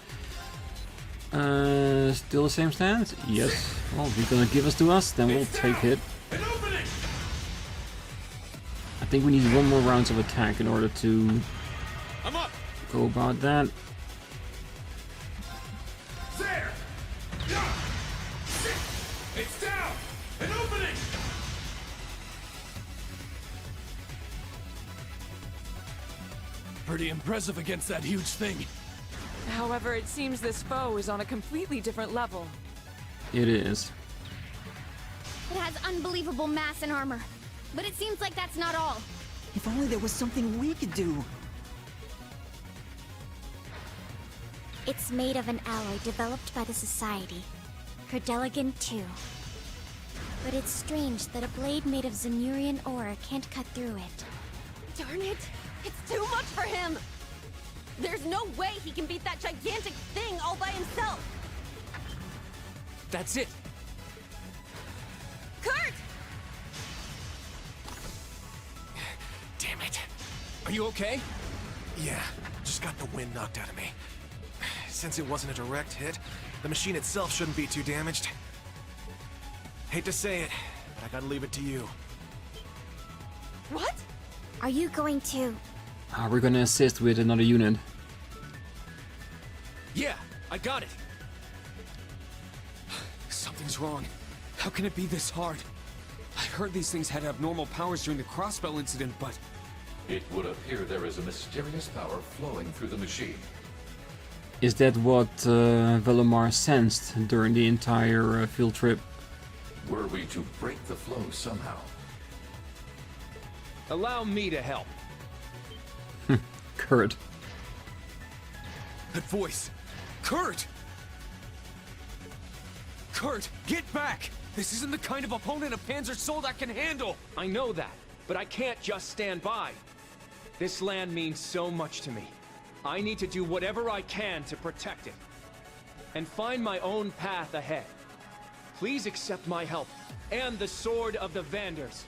Speaker 1: Still the same stance? Yes. Well, if you're gonna give us to us, then we'll take it. I think we need one more rounds of attack in order to go about that.
Speaker 11: There. It's down. An opening.
Speaker 5: Pretty impressive against that huge thing.
Speaker 4: However, it seems this foe is on a completely different level.
Speaker 1: It is.
Speaker 9: It has unbelievable mass and armor. But it seems like that's not all.
Speaker 8: If only there was something we could do.
Speaker 9: It's made of an alloy developed by the Society. Cerdeligan 2. But it's strange that a blade made of Zemurian ore can't cut through it.
Speaker 12: Darn it! It's too much for him! There's no way he can beat that gigantic thing all by himself!
Speaker 6: That's it!
Speaker 12: Kurt!
Speaker 5: Damn it.
Speaker 6: Are you okay?
Speaker 13: Yeah, just got the wind knocked out of me. Since it wasn't a direct hit, the machine itself shouldn't be too damaged. Hate to say it, but I gotta leave it to you.
Speaker 12: What?
Speaker 9: Are you going to
Speaker 1: We're gonna assist with another unit.
Speaker 6: Yeah, I got it. Something's wrong. How can it be this hard? I heard these things had abnormal powers during the Crossbell incident, but...
Speaker 14: It would appear there is a mysterious power flowing through the machine.
Speaker 1: Is that what Velomar sensed during the entire field trip?
Speaker 14: Were we to break the flow somehow?
Speaker 6: Allow me to help.
Speaker 1: Kurt.
Speaker 6: That voice! Kurt! Kurt, get back! This isn't the kind of opponent a Panzer Soldat can handle! I know that, but I can't just stand by. This land means so much to me. I need to do whatever I can to protect it. And find my own path ahead. Please accept my help, and the Sword of the Vanders.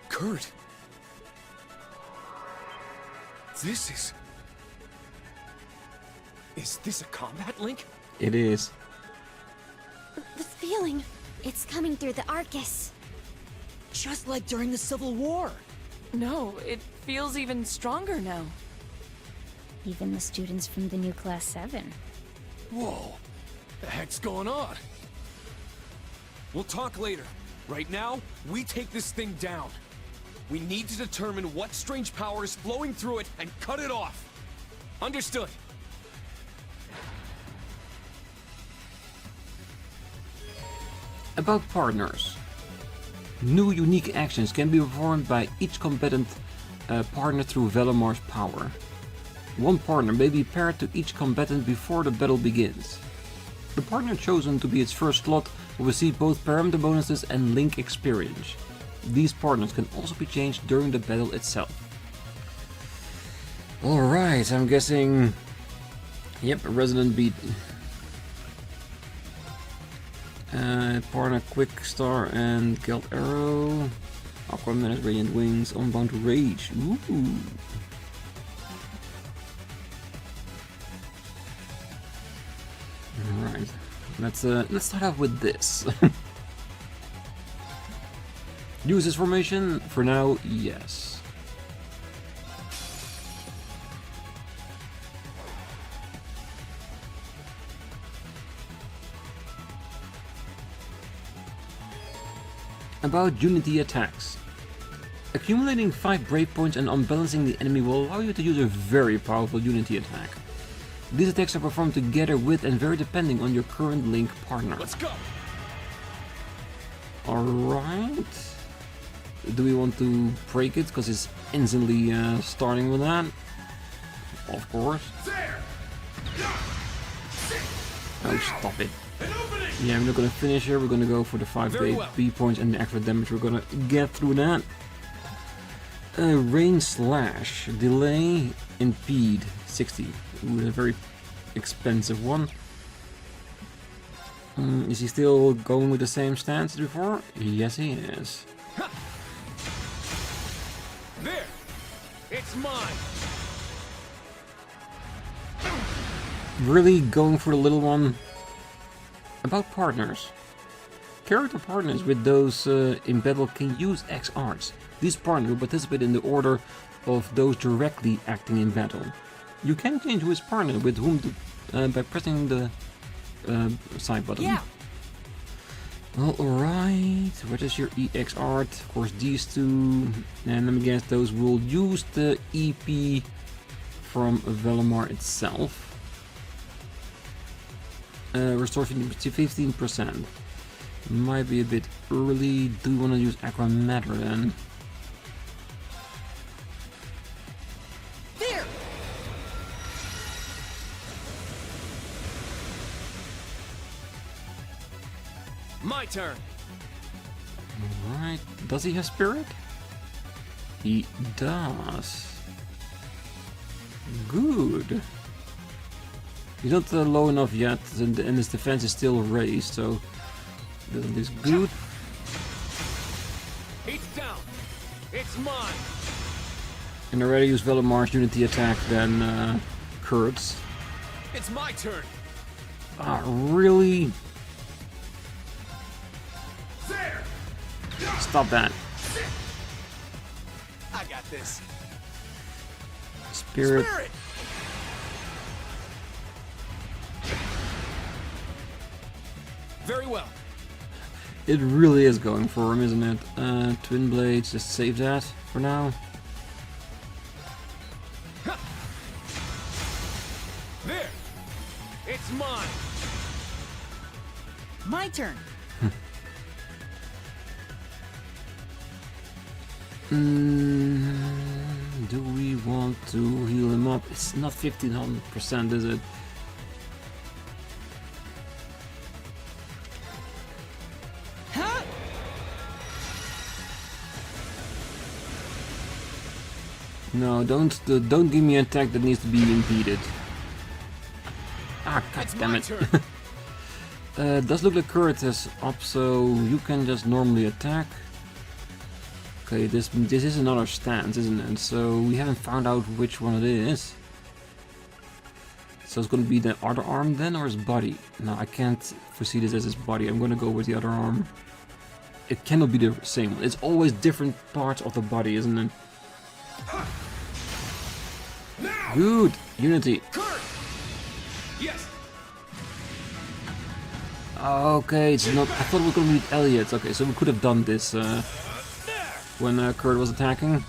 Speaker 6: Kurt! Is this a combat link?
Speaker 1: It is.
Speaker 9: This feeling, it's coming through the Arcus.
Speaker 8: Just like during the Civil War.
Speaker 4: No, it feels even stronger now.
Speaker 15: Even the students from the new Class 7.
Speaker 6: Whoa! The heck's going on? We'll talk later. Right now, we take this thing down. We need to determine what strange power is flowing through it and cut it off. Understood.
Speaker 1: About partners. New unique actions can be performed by each combatant partner through Velomar's power. One partner may be paired to each combatant before the battle begins. The partner chosen to be its first slot will receive both parameter bonuses and link experience. These partners can also be changed during the battle itself. Alright, I'm guessing... Yep, a Resident Beat. Partner Quick Star and Geld Arrow. Aquaman has Radiant Wings, Unbound Rage. Ooh. Alright, let's start off with this. Use this formation? For now, yes. About Unity attacks. Accumulating 5 Brave points and unbalancing the enemy will allow you to use a very powerful Unity attack. These attacks are performed together with and vary depending on your current link partner.
Speaker 6: Let's go!
Speaker 1: Alright. Do we want to break it? Because it's instantly starting with that. Of course. Oh, stop it. Yeah, we're not gonna finish here. We're gonna go for the 5 B points and the extra damage we're gonna get through that. Rain Slash. Delay. Impede. 60. Ooh, a very expensive one. Is he still going with the same stance as before? Yes, he is.
Speaker 6: There! It's mine!
Speaker 1: Really going for the little one? About partners. Character partners with those in battle can use X arts. These partners will participate in the order of those directly acting in battle. You can change who is partnered with whom by pressing the side button.
Speaker 4: Yeah.
Speaker 1: Well, alright. What is your EX art? Of course, these two. And let me guess, those will use the EP from Velomar itself. Restore 15%. Might be a bit early. Do you want to use Aqua Matter then?
Speaker 4: There.
Speaker 6: My turn.
Speaker 1: Alright. Does he have spirit? He does. Good. He's not low enough yet, and his defense is still raised, so that is good.
Speaker 6: It's down. It's mine.
Speaker 1: And I rather use Velomar's Unity attack than Kurt's.
Speaker 6: It's my turn.
Speaker 1: Ah, really? Stop that.
Speaker 6: I got this.
Speaker 1: Spirit.
Speaker 6: Very well.
Speaker 1: It really is going for him, isn't it? Twin blades, just save that for now.
Speaker 6: There! It's mine!
Speaker 8: My turn.
Speaker 1: Do we want to heal him up? It's not 1500%, is it?
Speaker 8: Huh?
Speaker 1: No, don't give me an attack that needs to be impeded. Ah, god damn it. Does look like Kurt is up, so you can just normally attack. Okay, this is another stance, isn't it? So we haven't found out which one it is. So it's gonna be the other arm then, or his body? No, I can't foresee this as his body. I'm gonna go with the other arm. It cannot be the same one. It's always different parts of the body, isn't it? Good! Unity!
Speaker 6: Yes.
Speaker 1: Okay, it's not. I thought we were gonna meet Elliot. Okay, so we could have done this when Kurt was attacking.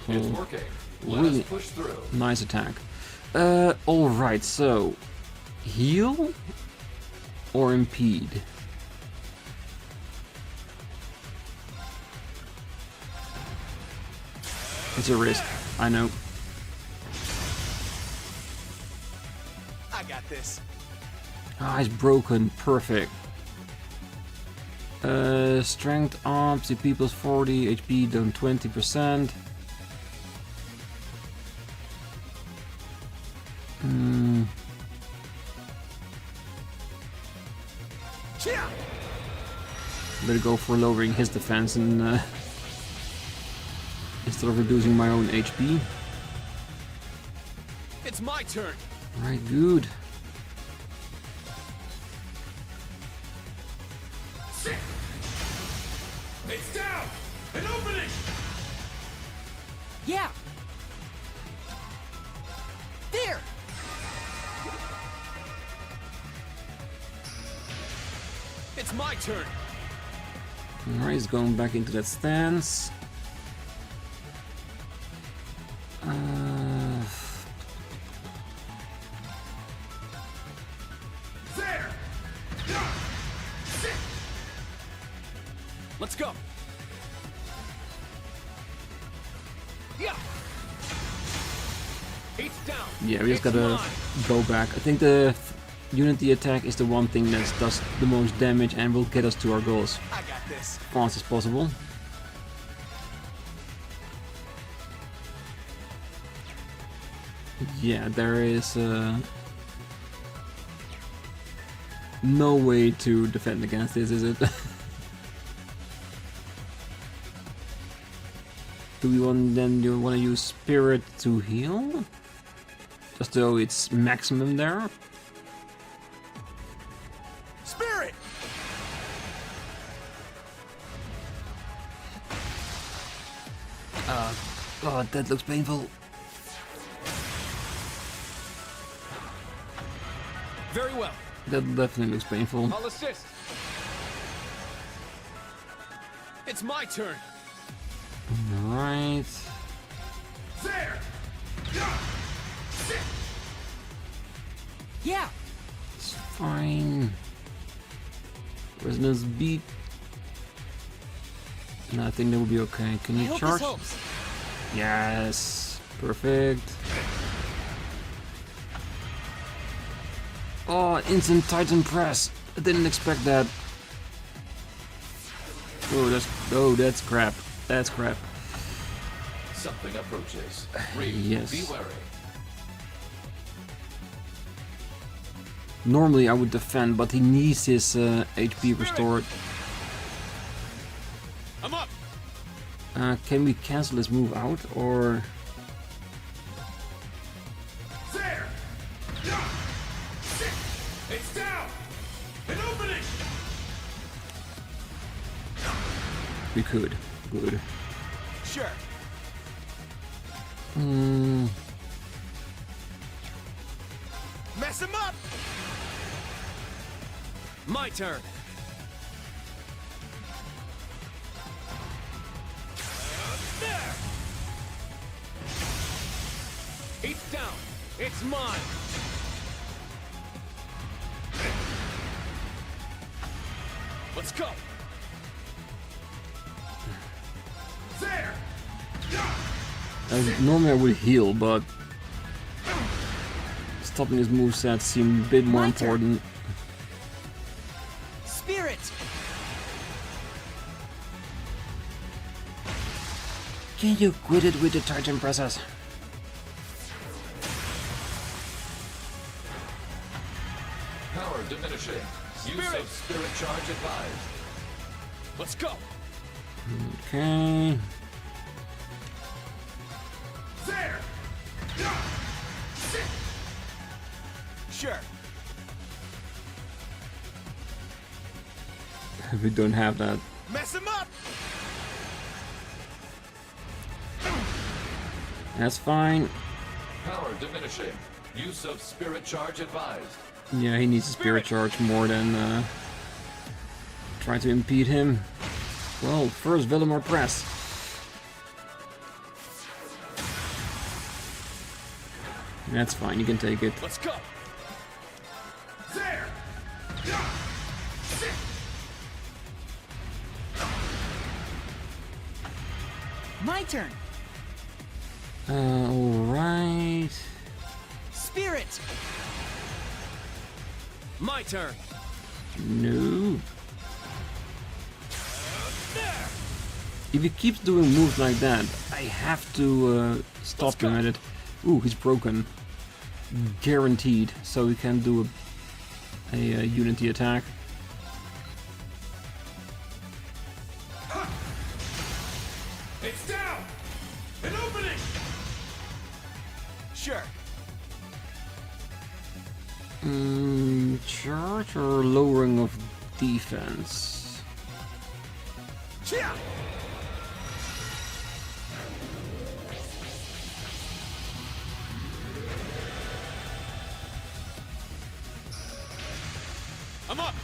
Speaker 14: It's working. Let
Speaker 1: Really
Speaker 14: us push through.
Speaker 1: nice attack. Alright, so heal or impede? It's a risk, I know.
Speaker 13: I got this.
Speaker 1: Ah, he's broken, perfect. Strength up, CP plus 40, HP down 20%. Better go for lowering his defense and instead of reducing my own HP.
Speaker 6: It's my turn.
Speaker 1: Right, good.
Speaker 11: It's down! An opening!
Speaker 8: Yeah. There.
Speaker 6: It's my turn.
Speaker 1: Alright, he's going back into that stance.
Speaker 11: There!
Speaker 6: Let's go. Yeah. It's down.
Speaker 1: Yeah, we just
Speaker 6: It's
Speaker 1: gotta
Speaker 6: mine.
Speaker 1: go back. I think the unity attack is the one thing that does the most damage and will get us to our goals
Speaker 13: I got this.
Speaker 1: as fast as possible. Yeah, there is no way to defend against this, is it? Do we want then? Do you want to use Spirit to heal? Just though it's maximum there.
Speaker 13: Spirit!
Speaker 1: Oh, that looks painful.
Speaker 6: Very well.
Speaker 1: That definitely looks painful.
Speaker 6: I'll assist. It's my turn.
Speaker 1: Alright.
Speaker 11: There!
Speaker 8: Yeah.
Speaker 1: It's fine. Resonance beat. No, I think that will be okay. Can
Speaker 8: I
Speaker 1: you
Speaker 8: hope
Speaker 1: charge?
Speaker 8: this helps.
Speaker 1: Yes. Perfect. Oh, instant Titan press. I didn't expect that. Oh, that's crap. That's crap.
Speaker 14: Something approaches. Rean,
Speaker 1: Yes.
Speaker 14: be wary.
Speaker 1: Normally I would defend, but he needs his HP restored.
Speaker 6: I'm up.
Speaker 1: Can we cancel his move out, or...
Speaker 11: There! An opening!
Speaker 1: We could. Good.
Speaker 13: Sure. Mess him up!
Speaker 6: My turn.
Speaker 11: There!
Speaker 6: It's down. It's mine. Let's go.
Speaker 11: There!
Speaker 1: Normally I would heal, but stopping his moveset seemed a bit more important.
Speaker 8: Spirit!
Speaker 1: Can you quit it with the Titan presses?
Speaker 14: Power diminishing. Use of spirit charge advised.
Speaker 6: Let's go.
Speaker 1: Okay.
Speaker 11: There!
Speaker 13: Sure.
Speaker 1: We don't have that.
Speaker 13: Mess him up!
Speaker 1: That's fine.
Speaker 14: Power diminishing. Use of spirit charge advised.
Speaker 1: Yeah, he needs a spirit charge more than try to impede him. Well, first Villamor press. That's fine, you can take it.
Speaker 6: Let's go.
Speaker 11: There!
Speaker 8: My turn!
Speaker 1: Alright.
Speaker 8: Spirit!
Speaker 6: My turn.
Speaker 1: No. If he keeps doing moves like that, I have to stop him at it. Ooh, he's broken. Guaranteed. So we can do a unity attack.
Speaker 11: It's down! An opening!
Speaker 13: Sure.
Speaker 1: Charge or lowering of defense?
Speaker 13: Yeah.
Speaker 6: I'm up.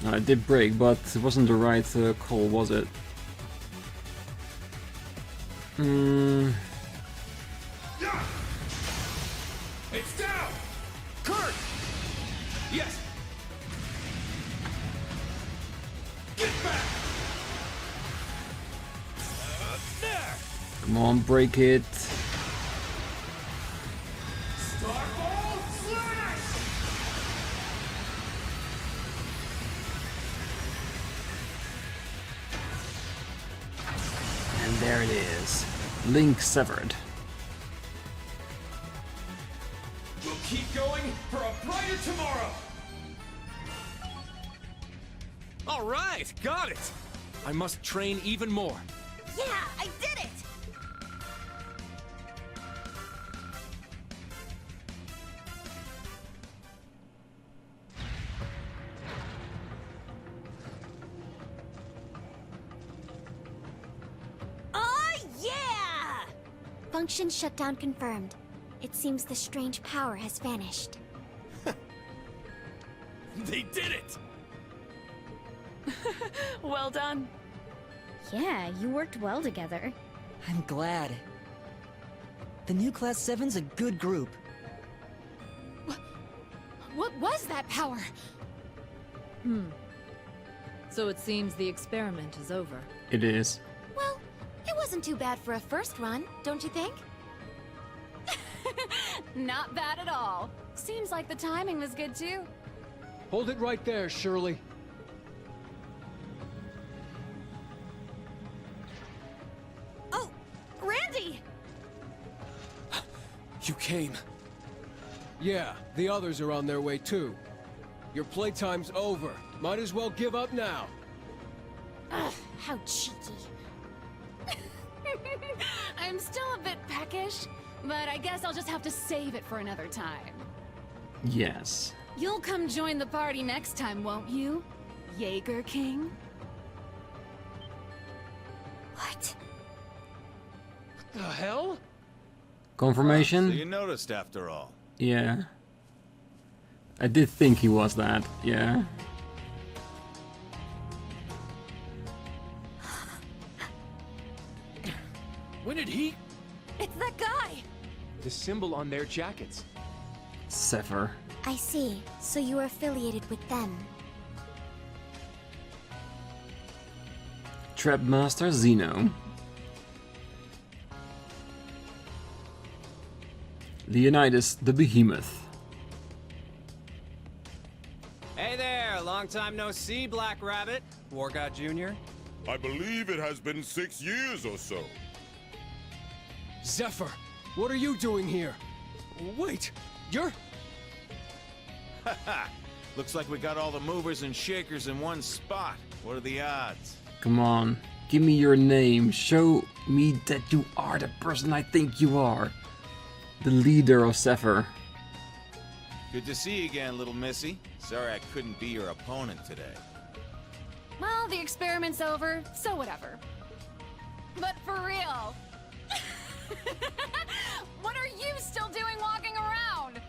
Speaker 1: It did break, but it wasn't the right call, was it?
Speaker 11: It's down!
Speaker 6: Kurt! Yes!
Speaker 11: Get back!
Speaker 13: There!
Speaker 1: Come on, break it.
Speaker 11: Starball slash!
Speaker 1: And there it is. Link severed.
Speaker 6: We'll keep going for a brighter tomorrow! All right, got it! I must train even more.
Speaker 12: Yeah, I did it!
Speaker 9: Oh, yeah! Function shutdown confirmed. It seems the strange power has vanished.
Speaker 11: They did it!
Speaker 4: Well done.
Speaker 15: Yeah, you worked well together.
Speaker 8: I'm glad. The new Class 7's a good group.
Speaker 3: What was that power?
Speaker 10: So it seems the experiment is over.
Speaker 1: It is.
Speaker 3: Well, it wasn't too bad for a first run, don't you think? Not bad at all. Seems like the timing was good too.
Speaker 6: Hold it right there, Shirley.
Speaker 12: Oh, Randy!
Speaker 5: You came. Yeah, the others are on their way too. Your playtime's over. Might as well give up now.
Speaker 3: Ugh, how cheeky. I'm still a bit peckish,
Speaker 7: But I guess I'll just have to save it for another time.
Speaker 1: Yes.
Speaker 7: You'll come join the party next time, won't you? Jaeger King?
Speaker 9: What?
Speaker 6: The hell?
Speaker 1: Confirmation?
Speaker 16: So you noticed after all.
Speaker 1: Yeah. I did think he was that, yeah.
Speaker 6: When did he?
Speaker 12: It's that guy!
Speaker 6: The symbol on their jackets.
Speaker 1: Zephyr.
Speaker 9: I see. So you are affiliated with them.
Speaker 1: Trapmaster Zeno. Leonidas the Behemoth.
Speaker 17: Hey there, long time no see, Black Rabbit. War God Jr.
Speaker 11: I believe it has been 6 years or so.
Speaker 6: Zephyr, what are you doing here? Wait, you're...
Speaker 16: Haha! Looks like we got all the movers and shakers in one spot. What are the odds?
Speaker 1: Come on, give me your name. Show me that you are the person I think you are. The leader of Zephyr.
Speaker 16: Good to see you again, little missy. Sorry I couldn't be your opponent today.
Speaker 7: Well, the experiment's over, so whatever. But for real, what are you still doing walking around?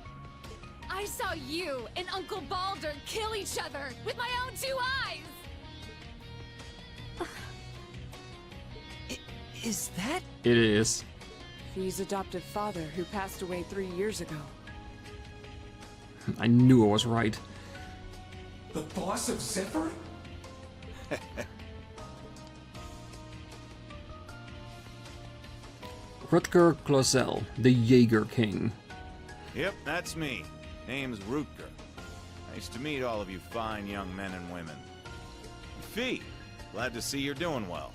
Speaker 7: I saw you and Uncle Baldur kill each other with my own 2 eyes!
Speaker 8: Is that?
Speaker 1: It is.
Speaker 4: He's adopted father who passed away 3 years ago.
Speaker 1: I knew I was right.
Speaker 6: The boss of Zephyr?
Speaker 1: Rutger Clausel, the Jaeger King.
Speaker 16: Yep, that's me. Name's Rutger. Nice to meet all of you fine young men and women. Fee, glad to see you're doing well.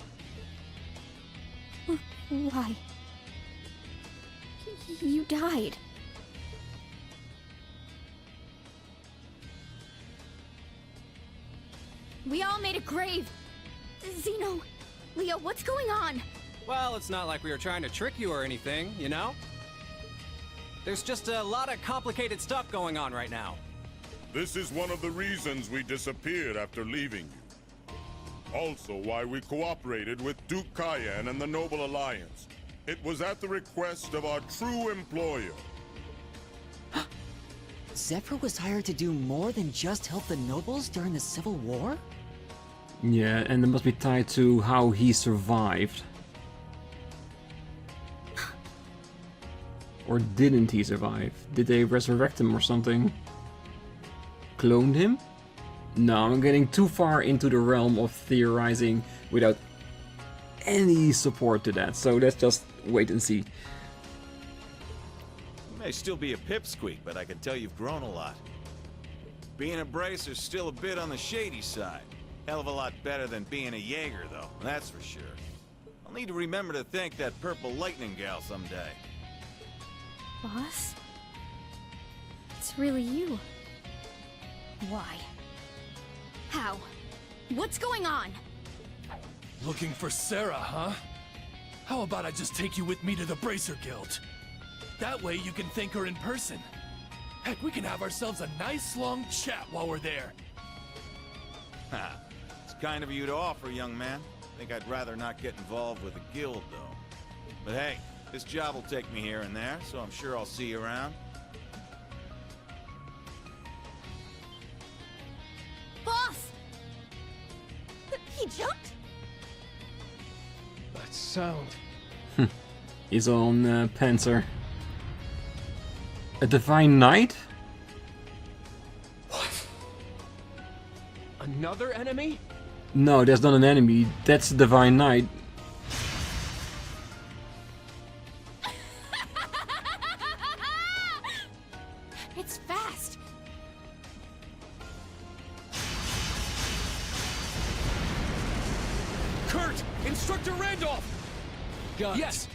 Speaker 9: Why? You died.
Speaker 3: We all made a grave. Zeno, Leo, what's going on?
Speaker 17: Well, it's not like we were trying to trick you or anything, you know? There's just a lot of complicated stuff going on right now.
Speaker 11: This is one of the reasons we disappeared after leaving you. Also why we cooperated with Duke Cayenne and the Noble Alliance. It was at the request of our true employer.
Speaker 8: Zephyr was hired to do more than just help the nobles during the Civil War?
Speaker 1: Yeah, and it must be tied to how he survived. Or didn't he survive? Did they resurrect him or something? Cloned him? No, I'm getting too far into the realm of theorizing without any support to that, so let's just wait and see.
Speaker 16: You may still be a pipsqueak, but I can tell you've grown a lot. Being a bracer's still a bit on the shady side. Hell of a lot better than being a Jaeger, though, that's for sure. I'll need to remember to thank that purple lightning gal someday.
Speaker 9: Boss? It's really you. Why?
Speaker 3: How? What's going on?
Speaker 5: Looking for Sarah, huh? How about I just take you with me to the Bracer Guild? That way you can thank her in person. Heck, we can have ourselves a nice long chat while we're there.
Speaker 16: Ha! It's kind of you to offer, young man. Think I'd rather not get involved with a guild, though. But hey, this job will take me here and there, so I'm sure I'll see you around.
Speaker 3: Boss! He jumped?
Speaker 6: That sound.
Speaker 1: He's on Panzer. A Divine Knight?
Speaker 6: What? Another enemy?
Speaker 1: No, that's not an enemy. That's a Divine Knight.
Speaker 3: It's fast.
Speaker 6: Kurt! Instructor Randolph!
Speaker 5: Got it.
Speaker 6: Yes!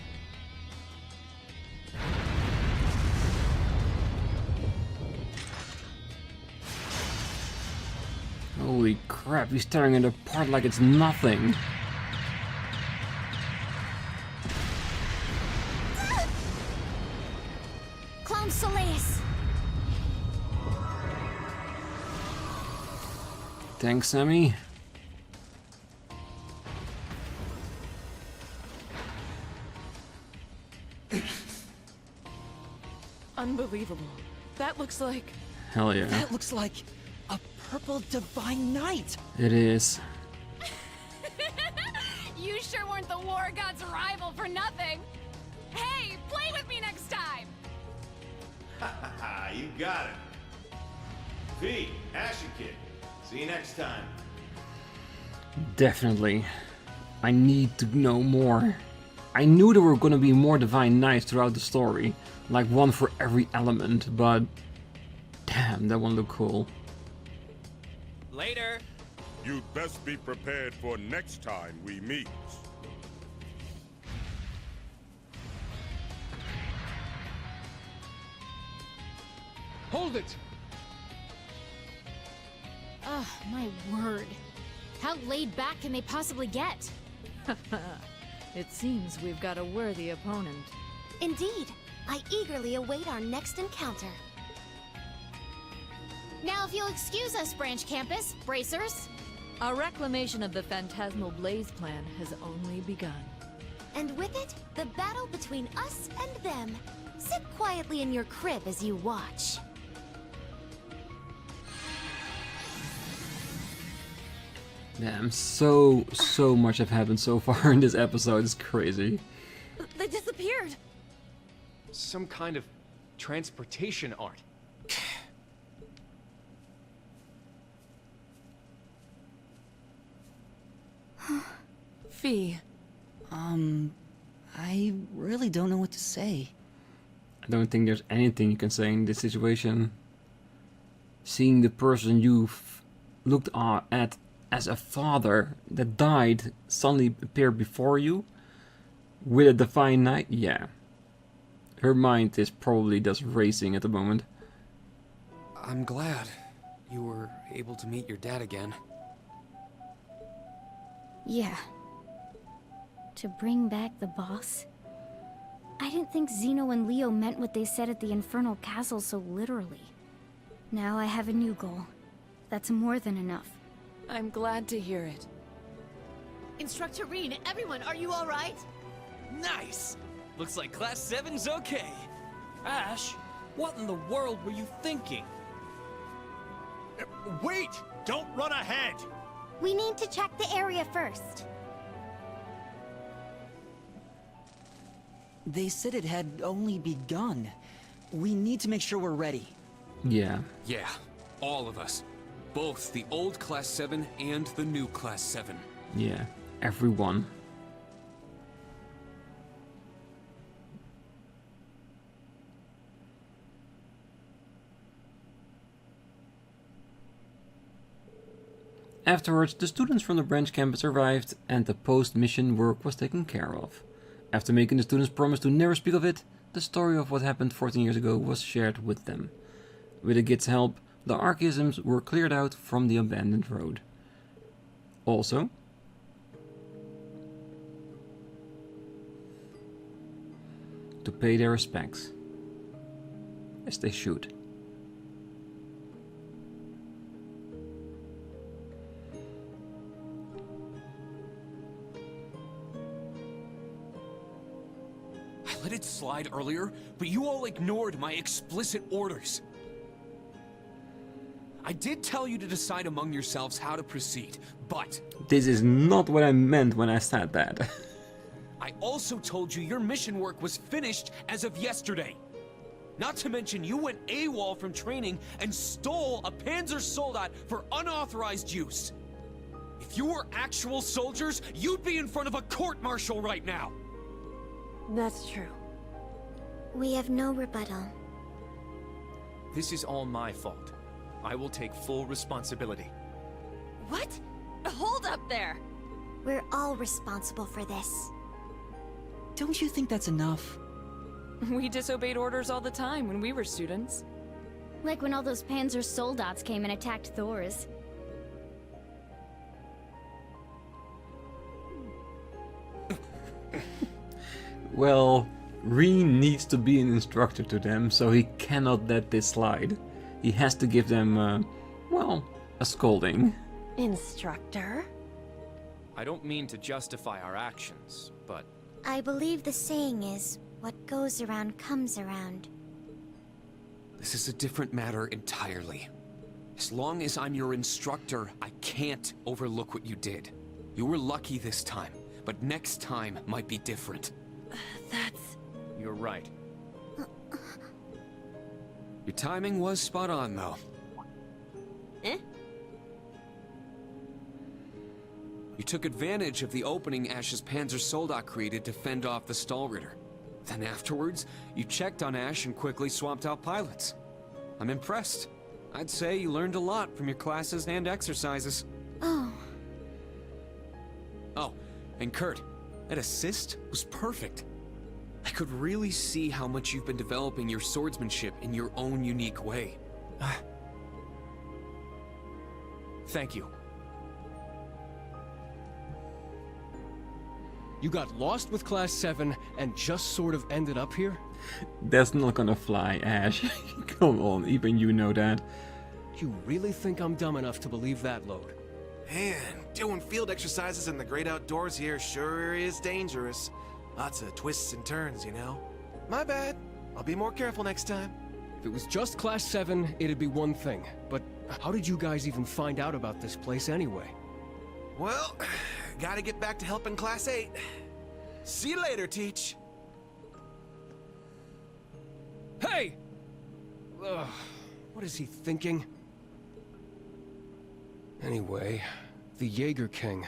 Speaker 1: Holy crap, he's tearing it apart like it's nothing. Thanks, Sammy.
Speaker 4: Unbelievable. That looks like...
Speaker 1: Hell yeah.
Speaker 8: That looks like a purple divine knight.
Speaker 1: It is.
Speaker 7: You sure weren't the war god's rival for nothing. Hey, play with me next time.
Speaker 16: You got it. V, Ashen Kid. See you next time.
Speaker 1: Definitely. I need to know more. I knew there were gonna be more divine knights throughout the story, like one for every element, but damn, that one looked cool.
Speaker 6: Later.
Speaker 11: You'd best be prepared for next time we meet.
Speaker 6: Hold it!
Speaker 3: Oh, my word. How laid back can they possibly get?
Speaker 10: It seems we've got a worthy opponent.
Speaker 9: Indeed. I eagerly await our next encounter.
Speaker 3: Now if you'll excuse us, Branch Campus, bracers.
Speaker 10: Our reclamation of the Phantasmal Blaze plan has only begun.
Speaker 9: And with it, the battle between us and them. Sit quietly in your crib as you watch.
Speaker 1: Damn, so much have happened so far in this episode. It's crazy.
Speaker 12: They disappeared.
Speaker 6: Some kind of transportation art.
Speaker 8: Fee. I really don't know what to say.
Speaker 1: I don't think there's anything you can say in this situation. Seeing the person you've looked at as a father that died suddenly appear before you with a divine knight, yeah. Her mind is probably just racing at the moment.
Speaker 6: I'm glad you were able to meet your dad again.
Speaker 15: Yeah. To bring back the boss? I didn't think Zeno and Leo meant what they said at the Infernal Castle so literally. Now I have a new goal. That's more than enough.
Speaker 4: I'm glad to hear it.
Speaker 12: Instructor Rean, everyone, are you all right?
Speaker 18: Nice! Looks like Class 7's okay. Ash, what in the world were you thinking?
Speaker 19: Wait! Don't run ahead!
Speaker 9: We need to check the area first.
Speaker 8: They said it had only begun. We need to make sure we're ready.
Speaker 1: Yeah.
Speaker 6: Yeah, all of us. Both the old Class 7 and the new Class 7.
Speaker 1: Yeah, everyone. Afterwards, the students from the branch campus arrived and the post-mission work was taken care of. After making the students promise to never speak of it, the story of what happened 14 years ago was shared with them. With the Gid's help, the archaisms were cleared out from the abandoned road. Also, to pay their respects, as they should.
Speaker 6: I let it slide earlier, but you all ignored my explicit orders. I did tell you to decide among yourselves how to proceed, but...
Speaker 1: This is not what I meant when I said that.
Speaker 6: I also told you your mission work was finished as of yesterday. Not to mention you went AWOL from training and stole a Panzer Soldat for unauthorized use. If you were actual soldiers, you'd be in front of a court-martial right now.
Speaker 12: That's true.
Speaker 9: We have no rebuttal.
Speaker 6: This is all my fault. I will take full responsibility.
Speaker 12: What? Hold up there!
Speaker 9: We're all responsible for this.
Speaker 8: Don't you think that's enough?
Speaker 4: We disobeyed orders all the time when we were students.
Speaker 15: Like when all those Panzer Soldats came and attacked Thors.
Speaker 1: Well, Rean needs to be an instructor to them, so he cannot let this slide. He has to give them, well, a scolding.
Speaker 12: Instructor?
Speaker 6: I don't mean to justify our actions, but...
Speaker 9: I believe the saying is, what goes around comes around.
Speaker 6: This is a different matter entirely. As long as I'm your instructor, I can't overlook what you did. You were lucky this time, but next time might be different.
Speaker 12: That's...
Speaker 6: You're right. Your timing was spot on, though.
Speaker 12: Eh?
Speaker 6: You took advantage of the opening Ash's Panzer Soldat created to fend off the Stahlritter. Then afterwards, you checked on Ash and quickly swapped out pilots. I'm impressed. I'd say you learned a lot from your classes and exercises.
Speaker 9: Oh.
Speaker 6: Oh, and Kurt, that assist was perfect. I could really see how much you've been developing your swordsmanship in your own unique way. Thank you.
Speaker 18: You got lost with Class 7 and just sort of ended up here?
Speaker 1: That's not gonna fly, Ash. Come on, even you know that.
Speaker 18: You really think I'm dumb enough to believe that, Load?
Speaker 13: Man, doing field exercises in the great outdoors here sure is dangerous. Lots of twists and turns, you know? My bad. I'll be more careful next time.
Speaker 18: If it was just Class 7, it'd be one thing. But how did you guys even find out about this place anyway?
Speaker 13: Well, gotta get back to helping Class 8. See you later, Teach.
Speaker 18: Hey! Ugh, what is he thinking? Anyway, the Jaeger King.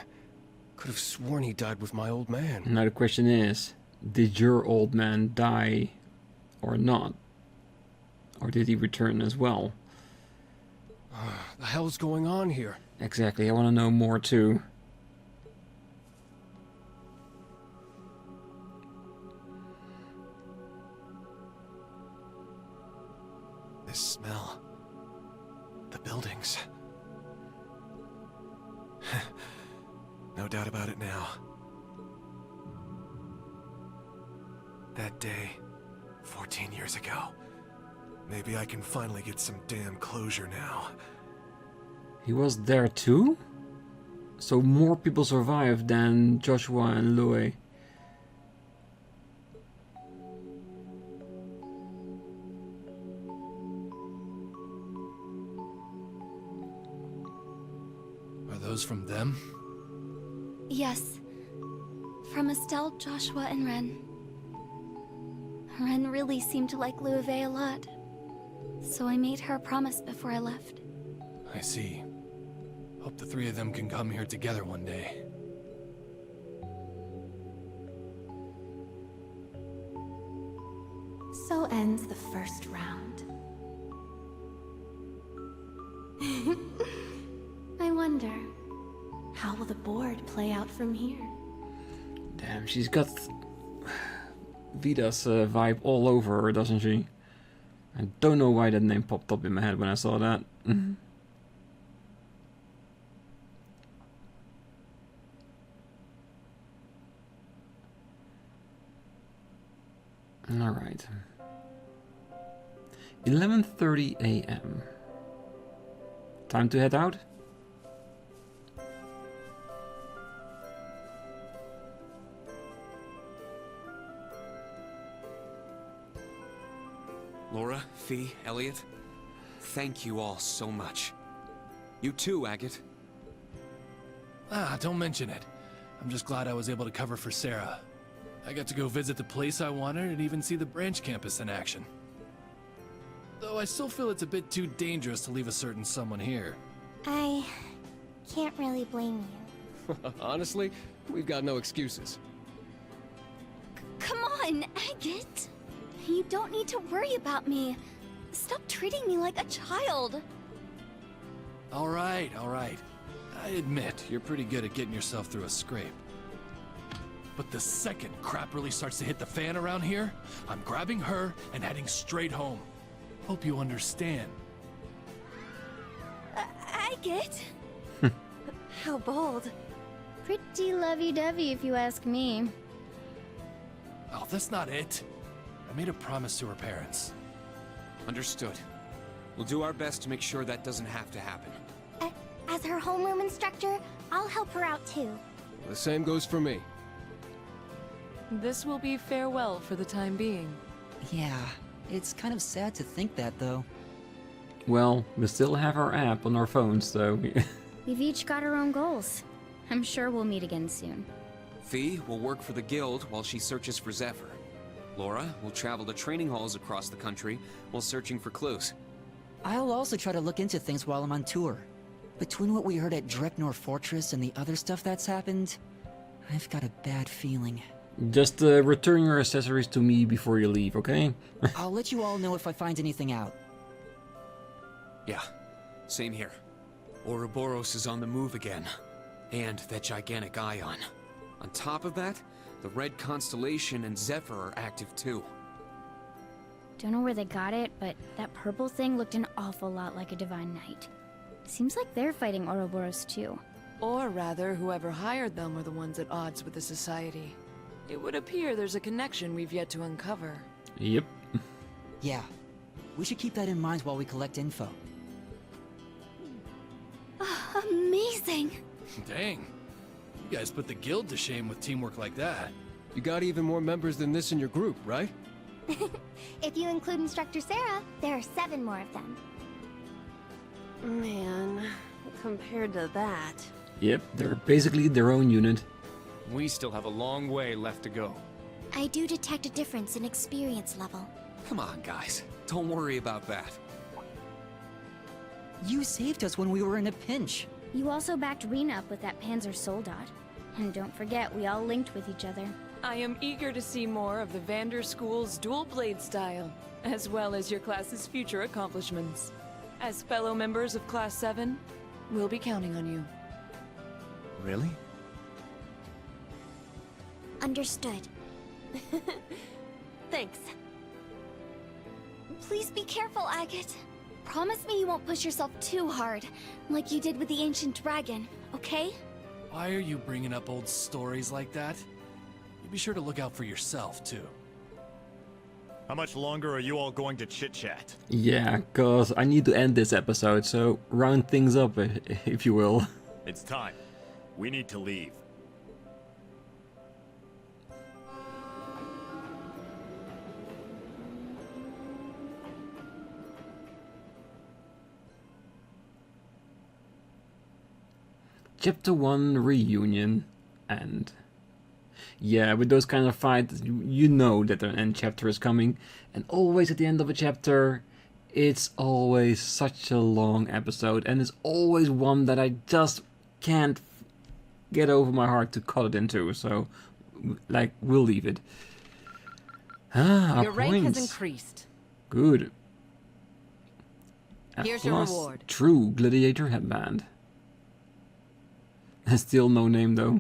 Speaker 18: Could have sworn he died with my old man.
Speaker 1: Now the question is, did your old man die or not? Or did he return as well?
Speaker 18: The hell's going on here?
Speaker 1: Exactly, I want to know more too.
Speaker 13: This smell. The buildings. No doubt about it now. That day, 14 years ago. Maybe I can finally get some damn closure now.
Speaker 1: He was there too? So more people survived than Joshua and Louis.
Speaker 5: Are those from them?
Speaker 20: Yes. From Estelle, Joshua, and Ren. Ren really seemed to like Louis a lot. So I made her a promise before I left.
Speaker 5: I see. Hope the three of them can come here together one day.
Speaker 20: So ends the first round. I wonder, how will the board play out from here?
Speaker 1: Damn, she's got Vida's vibe all over her, doesn't she? I don't know why that name popped up in my head when I saw that. Alright. 11:30 a.m. Time to head out?
Speaker 6: Laura, Fee, Elliot, thank you all so much. You too, Agate.
Speaker 5: Don't mention it. I'm just glad I was able to cover for Sarah. I got to go visit the place I wanted and even see the branch campus in action. Though I still feel it's a bit too dangerous to leave a certain someone here.
Speaker 9: I can't really blame you.
Speaker 18: Honestly, we've got no excuses.
Speaker 20: Come on, Agate! You don't need to worry about me. Stop treating me like a child.
Speaker 5: All right. I admit, you're pretty good at getting yourself through a scrape. But the second crap really starts to hit the fan around here, I'm grabbing her and heading straight home. Hope you understand.
Speaker 20: Agate? How bold.
Speaker 15: Pretty lovey-dovey if you ask me.
Speaker 5: Oh, that's not it. I made a promise to her parents.
Speaker 6: Understood. We'll do our best to make sure that doesn't have to happen.
Speaker 9: As her homeroom instructor, I'll help her out too.
Speaker 6: The same goes for me.
Speaker 4: This will be farewell for the time being.
Speaker 8: Yeah, it's kind of sad to think that, though.
Speaker 1: Well, we still have our app on our phones, so...
Speaker 15: We've each got our own goals. I'm sure we'll meet again soon.
Speaker 21: Fee will work for the guild while she searches for Zephyr. Laura will travel to training halls across the country while searching for clues.
Speaker 8: I'll also try to look into things while I'm on tour. Between what we heard at Dreknor Fortress and the other stuff that's happened, I've got a bad feeling.
Speaker 1: Just return your accessories to me before you leave, okay?
Speaker 8: I'll let you all know if I find anything out.
Speaker 21: Yeah, same here. Ouroboros is on the move again. And that gigantic ion. On top of that, the Red Constellation and Zephyr are active too.
Speaker 15: Don't know where they got it, but that purple thing looked an awful lot like a Divine Knight. Seems like they're fighting Ouroboros too.
Speaker 4: Or rather, whoever hired them were the ones at odds with the Society. It would appear there's a connection we've yet to uncover.
Speaker 1: Yep.
Speaker 8: Yeah, we should keep that in mind while we collect info.
Speaker 9: Amazing!
Speaker 5: Dang. You guys put the guild to shame with teamwork like that.
Speaker 6: You got even more members than this in your group, right?
Speaker 9: If you include Instructor Sarah, there are 7 more of them.
Speaker 12: Man, compared to that...
Speaker 1: Yep, they're basically their own unit.
Speaker 6: We still have a long way left to go.
Speaker 9: I do detect a difference in experience level.
Speaker 21: Come on, guys. Don't worry about that.
Speaker 8: You saved us when we were in a pinch.
Speaker 15: You also backed Rean up with that Panzer Soldat. And don't forget, we all linked with each other.
Speaker 4: I am eager to see more of the Vander School's dual blade style, as well as your class's future accomplishments. As fellow members of Class 7, we'll be counting on you.
Speaker 16: Really?
Speaker 9: Understood.
Speaker 12: Thanks.
Speaker 9: Please be careful, Agate. Promise me you won't push yourself too hard, like you did with the ancient dragon, okay?
Speaker 5: Why are you bringing up old stories like that? You be sure to look out for yourself, too.
Speaker 19: How much longer are you all going to chit-chat?
Speaker 1: Yeah, cause I need to end this episode, so round things up, if you will.
Speaker 19: It's time. We need to leave.
Speaker 1: Chapter 1 Reunion End. Yeah, with those kind of fights, you know that an end chapter is coming. And always at the end of a chapter, it's always such a long episode. And it's always one that I just can't get over my heart to cut it into. So, like, we'll leave it.
Speaker 22: Your rank
Speaker 1: points.
Speaker 22: has increased.
Speaker 1: Good.
Speaker 22: Here's your reward.
Speaker 1: True gladiator headband. Still no name though.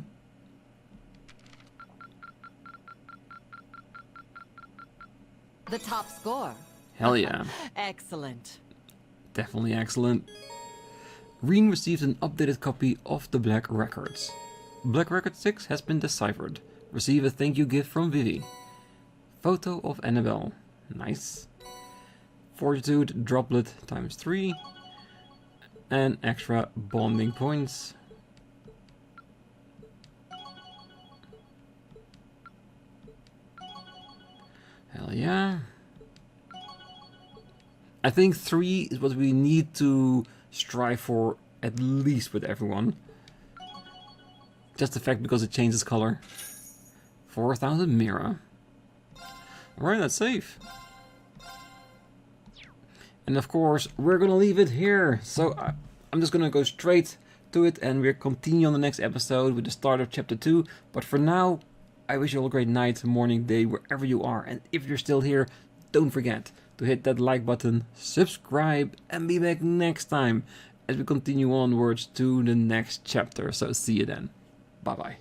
Speaker 22: The top score.
Speaker 1: Hell yeah.
Speaker 22: Excellent.
Speaker 1: Definitely excellent. Rean received an updated copy of the Black Records. Black Record 6 has been deciphered. Receive a thank you gift from Vivi. Photo of Annabelle. Nice. Fortitude droplet times 3. And extra bonding points. Hell yeah. I think 3 is what we need to strive for, at least with everyone. Just the fact because it changes color. 4,000 Mira. Alright, that's safe. And of course, we're gonna leave it here. So I'm just gonna go straight to it and we'll continue on the next episode with the start of chapter 2. But for now, I wish you all a great night, morning, day, wherever you are. And if you're still here, don't forget to hit that like button, subscribe, and be back next time as we continue onwards to the next chapter. So see you then. Bye-bye.